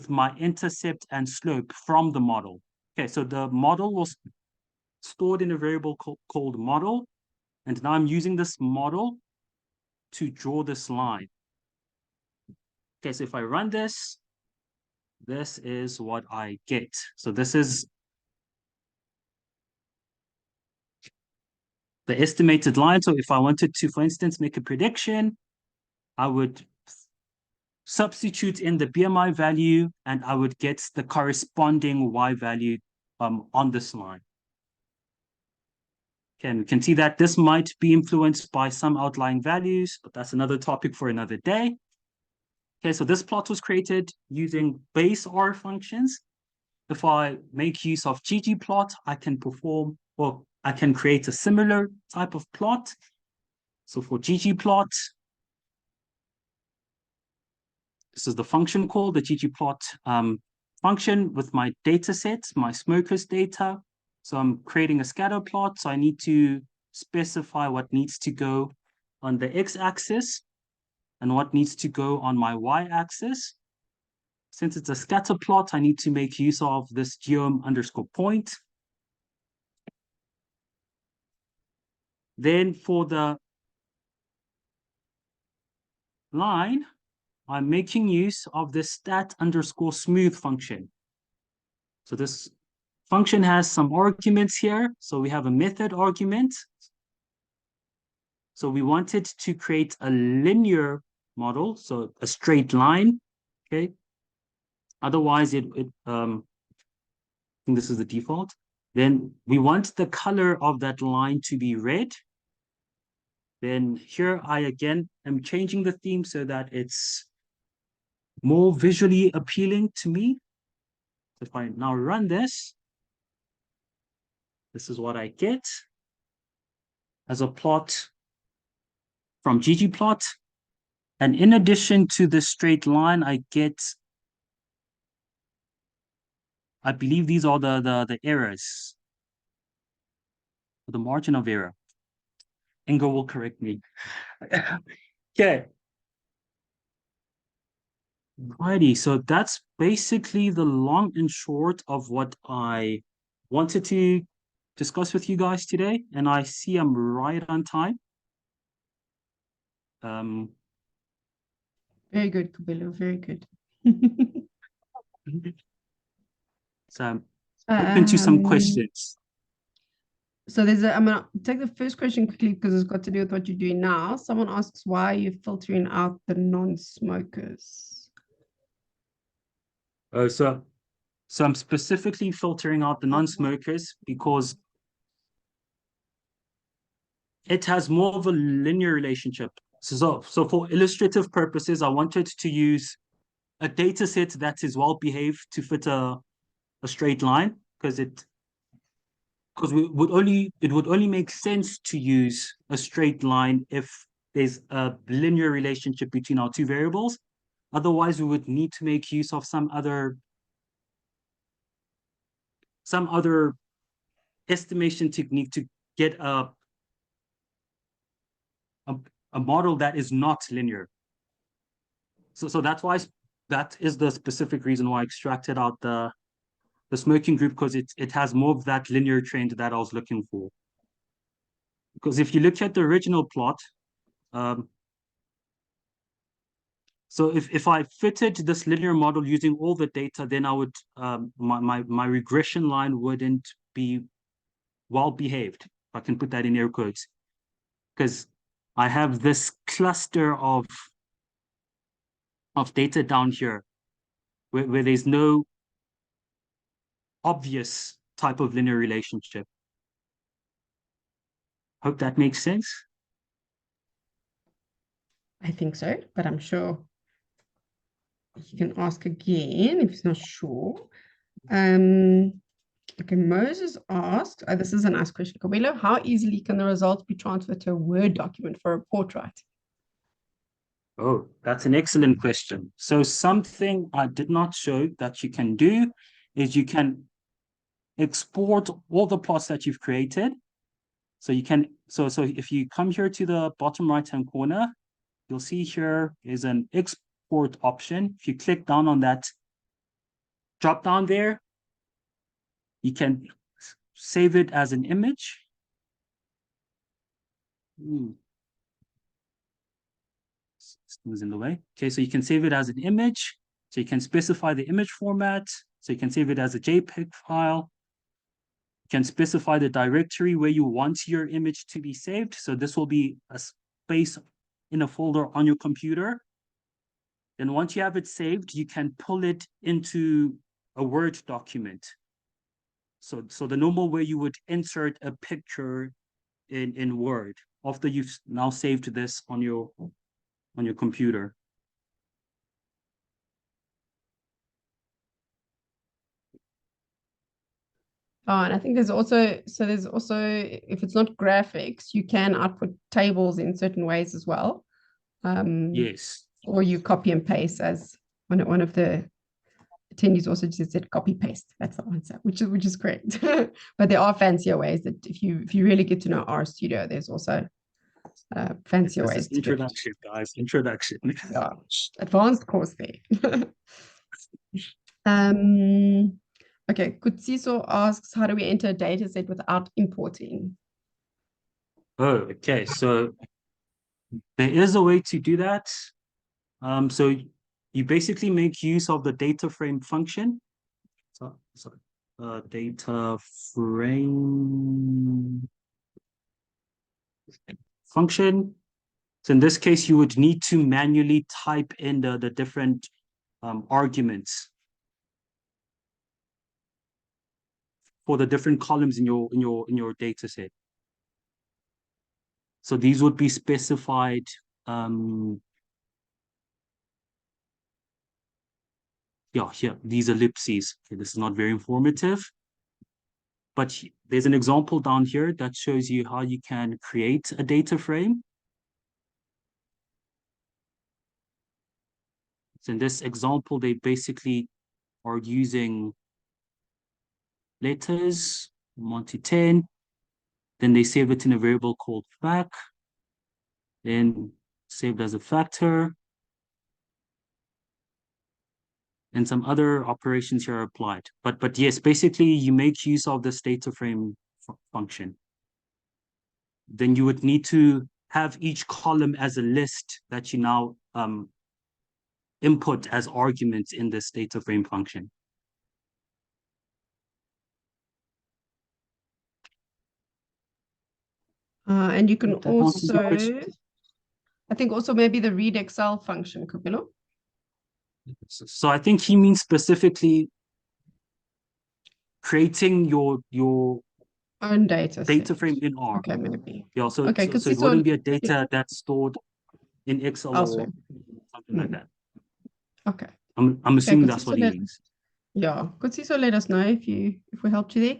my intercept and slope from the model. Okay, so the model was stored in a variable called model, and now I'm using this model to draw this line. Okay, so if I run this, this is what I get. So this is the estimated line. So if I wanted to, for instance, make a prediction, I would substitute in the BMI value and I would get the corresponding Y value on this line. Okay, and we can see that this might be influenced by some outlying values, but that's another topic for another day. Okay, so this plot was created using base R functions. If I make use of ggplot, I can perform, or I can create a similar type of plot. So for ggplot, this is the function call, the ggplot function with my data sets, my smokers data. So I'm creating a scatter plot. So I need to specify what needs to go on the x-axis and what needs to go on my y-axis. Since it's a scatter plot, I need to make use of this geom_point. Then for the line, I'm making use of this stat_smooth function. So this function has some arguments here. So we have a method argument. So we wanted to create a linear model, so a straight line, okay? Otherwise, I think this is the default. Then we want the color of that line to be red. Then here I again am changing the theme so that it's more visually appealing to me. If I now run this is what I get as a plot from ggplot. And in addition to the straight line, I get, I believe these are the errors, the margin of error. Ingo will correct me. Okay. Righty, so that's basically the long and short of what I wanted to discuss with you guys today, and I see I'm right on time. Very good, Kabelo, very good. So I'm open to some questions. So I'm gonna take the first question quickly because it's got to do with what you're doing now. Someone asks, why are you filtering out the non-smokers? Oh, so I'm specifically filtering out the non-smokers because it has more of a linear relationship. So for illustrative purposes, I wanted to use a data set that is well behaved to fit a straight line, because it would only make sense to use a straight line if there's a linear relationship between our two variables. Otherwise, we would need to make use of some other estimation technique to get a model that is not linear. So that's why, that is the specific reason why I extracted out the smoking group, because it has more of that linear trend that I was looking for. Because if you look at the original plot, so if I fitted this linear model using all the data, then I would my regression line wouldn't be well behaved, if I can put that in air quotes, because I have this cluster of data down here where there's no obvious type of linear relationship. Hope that makes sense. I think so, but I'm sure you can ask again if he's not sure. Okay, Moses asked, this is a nice question, Kabelo, how easily can the results be transferred to a Word document for a portrait? Oh, that's an excellent question. So something I did not show that you can do is you can export all the plots that you've created. So you can, so if you come here to the bottom right-hand corner, you'll see here is an export option. If you click down on that drop down there, you can save it as an image. Is in the way. Okay, so you can save it as an image. So you can specify the image format. So you can save it as a JPEG file. You can specify the directory where you want your image to be saved. So this will be a space in a folder on your computer. Then once you have it saved, you can pull it into a Word document. So the normal way you would insert a picture in Word after you've now saved this on your computer. Oh, and I think there's also, if it's not graphics, you can output tables in certain ways as well. Yes. Or you copy and paste, as one of the attendees also just said copy paste. That's the answer, which is correct. But there are fancier ways that if you really get to know RStudio, there's also fancier ways. Introduction, guys. Introduction. Yeah, advanced course there. Okay, Kutsiso asks, how do we enter a data set without importing? Oh, okay. So there is a way to do that. So you basically make use of the data frame function. Data frame function. So in this case, you would need to manually type in the different arguments for the different columns in your data set. So these would be specified yeah, here, these ellipses. Okay, this is not very informative, but there's an example down here that shows you how you can create a data frame. So in this example, they basically are using letters, 1 to 10, then they save it in a variable called fac, then saved as a factor, and some other operations here are applied. But yes, basically you make use of this data frame function. Then you would need to have each column as a list that you now input as arguments in this data frame function. And you can also, I think also maybe the read Excel function, Kabelo. So I think he means specifically creating your own data frame in R. Okay, maybe. Yeah, so, okay, so it wouldn't be a data that's stored in Excel elsewhere. or something like that. Okay. I'm assuming that's what he means. Yeah, so let us know if we helped you there.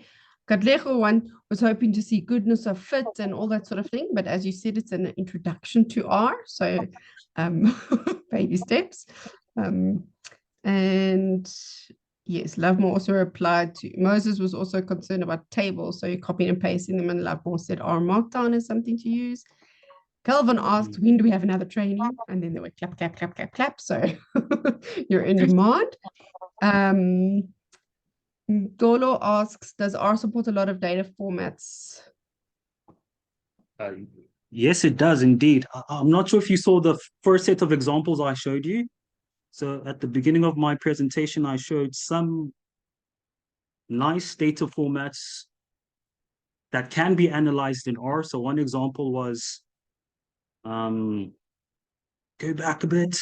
Katlego one was hoping to see goodness of fit and all that sort of thing, but as you said, it's an introduction to R, so baby steps. And yes, Lovemore also replied to Moses was also concerned about tables, so you're copying and pasting them, and Lovemore said R Markdown is something to use. Calvin asked, when do we have another training? And then they were clap, clap, clap, clap, clap. So you're in demand. Dolo asks, does R support a lot of data formats? Yes, it does indeed. I'm not sure if you saw the first set of examples I showed you. So at the beginning of my presentation, I showed some nice data formats that can be analyzed in R. So one example was, go back a bit,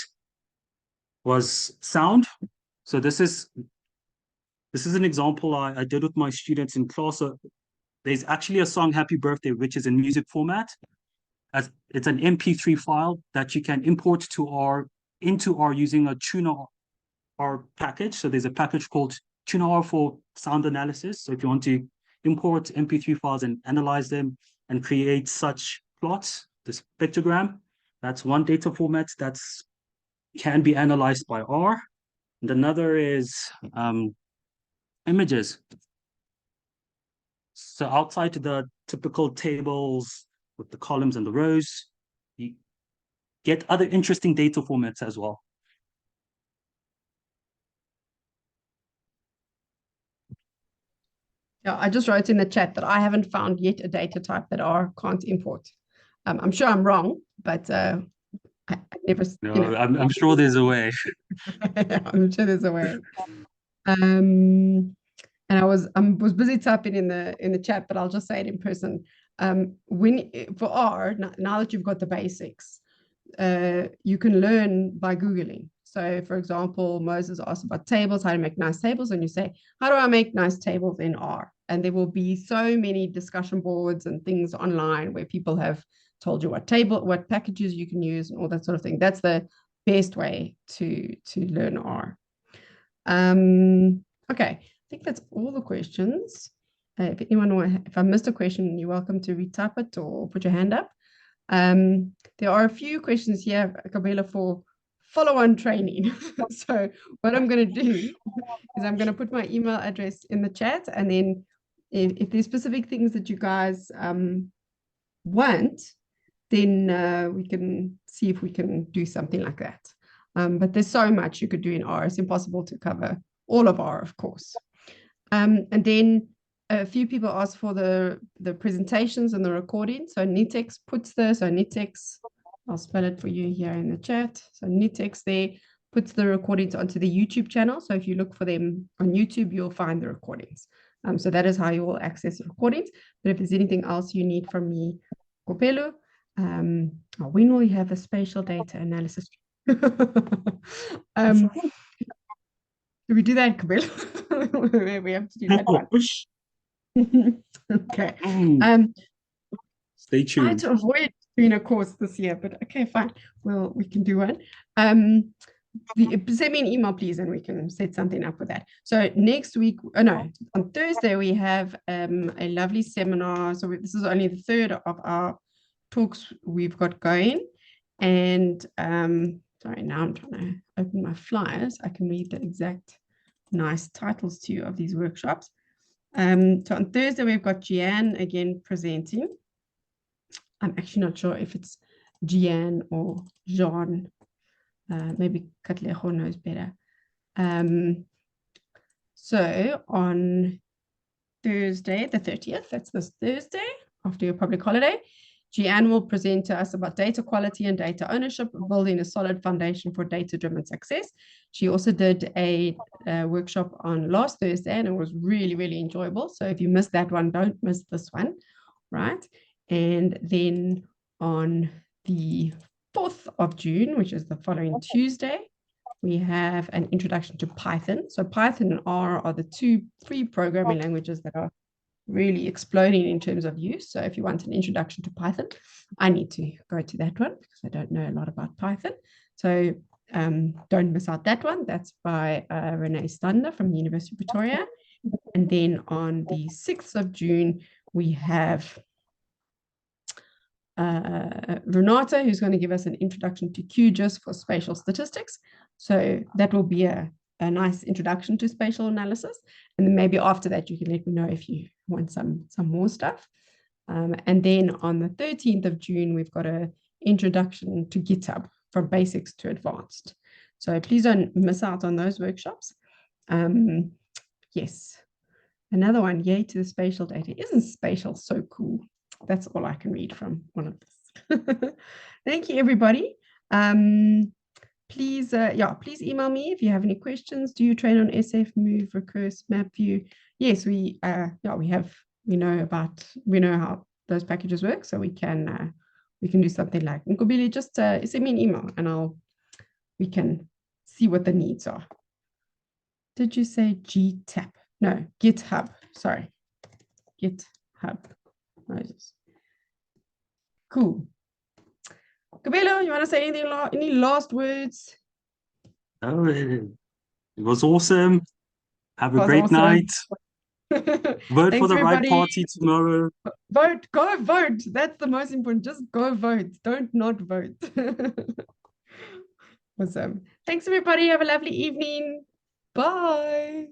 was sound. So this is an example I did with my students in class. So there's actually a song, Happy Birthday, which is in music format. It's an MP3 file that you can import into R using a tuner R package. So there's a package called tuner R for sound analysis. So if you want to import MP3 files and analyze them and create such plots, this pictogram, that's one data format that can be analyzed by R. And another is images. So outside the typical tables with the columns and the rows, you get other interesting data formats as well. Yeah, I just wrote in the chat that I haven't found yet a data type that R can't import. I'm sure I'm wrong, but I never. No, I'm sure there's a way. I'm sure there's a way. And I was busy typing in the chat, but I'll just say it in person. When for R, now that you've got the basics, you can learn by Googling. So, for example, Moses asked about tables, how to make nice tables, and you say, how do I make nice tables in R? And there will be so many discussion boards and things online where people have told you what packages you can use and all that sort of thing. That's the best way to learn R. Okay, I think that's all the questions. If I missed a question, you're welcome to retype it or put your hand up. There are a few questions here, Kabelo, for follow-on training. So what I'm going to do is I'm going to put my email address in the chat, and then if there's specific things that you guys want, then we can see if we can do something like that. But there's so much you could do in R. It's impossible to cover all of R, of course. And then a few people asked for the presentations and the recording. So NITheCS puts NITheCS, I'll spell it for you here in the chat. So NITheCS there puts the recordings onto the YouTube channel. So if you look for them on YouTube, you'll find the recordings. So that is how you will access the recordings. But if there's anything else you need from me, Kabelo, when will we have a spatial data analysis? Do we do that, Kabelo? We have to do that one. Okay. Stay tuned. I tried to avoid doing a course this year, but okay, fine. Well, we can do one. send me an email, please, and we can set something up with that. So next week, no, on Thursday, we have a lovely seminar. So this is only the third of our talks we've got going. And sorry, now I'm trying to open my flyers. I can read the exact nice titles to you of these workshops. So on Thursday, we've got Gian again presenting. I'm actually not sure if it's Gian or Jean. Maybe Katlejo knows better. So on Thursday, the 30th, that's this Thursday, after your public holiday, Gian will present to us about data quality and data ownership, building a solid foundation for data-driven success. She also did a workshop on last Thursday, and it was really, really enjoyable. So if you missed that one, don't miss this one, right? And then on the 4th of June, which is the following Tuesday, we have an introduction to Python. So Python and R are the two free programming languages that are really exploding in terms of use. So if you want an introduction to Python, I need to go to that one because I don't know a lot about Python. So don't miss out that one. That's by Renee Stander from the University of Pretoria. And then on the 6th of June, we have Renata, who's going to give us an introduction to QGIS for spatial statistics. So that will be a nice introduction to spatial analysis. And then maybe after that, you can let me know if you want some more stuff. And then on the 13th of June, we've got an introduction to GitHub from basics to advanced. So please don't miss out on those workshops. Yes. Another one, yay to the spatial data. Isn't spatial so cool? That's all I can read from one of this. Thank you, everybody. Please, please email me if you have any questions. Do you train on SF, Move, Recurse, MapView? Yes, we know how those packages work, so we can do something like Nkobili. Just send me an email, and we can see what the needs are. Did you say GTAP? No, GitHub. Sorry, GitHub. Moses. Cool. Kabelo, you want to say anything? Any last words? Oh, it was awesome. Have a great night. Vote for the right party tomorrow. Vote, go vote. That's the most important. Just go vote. Don't not vote. Awesome. Thanks, everybody. Have a lovely evening. Bye.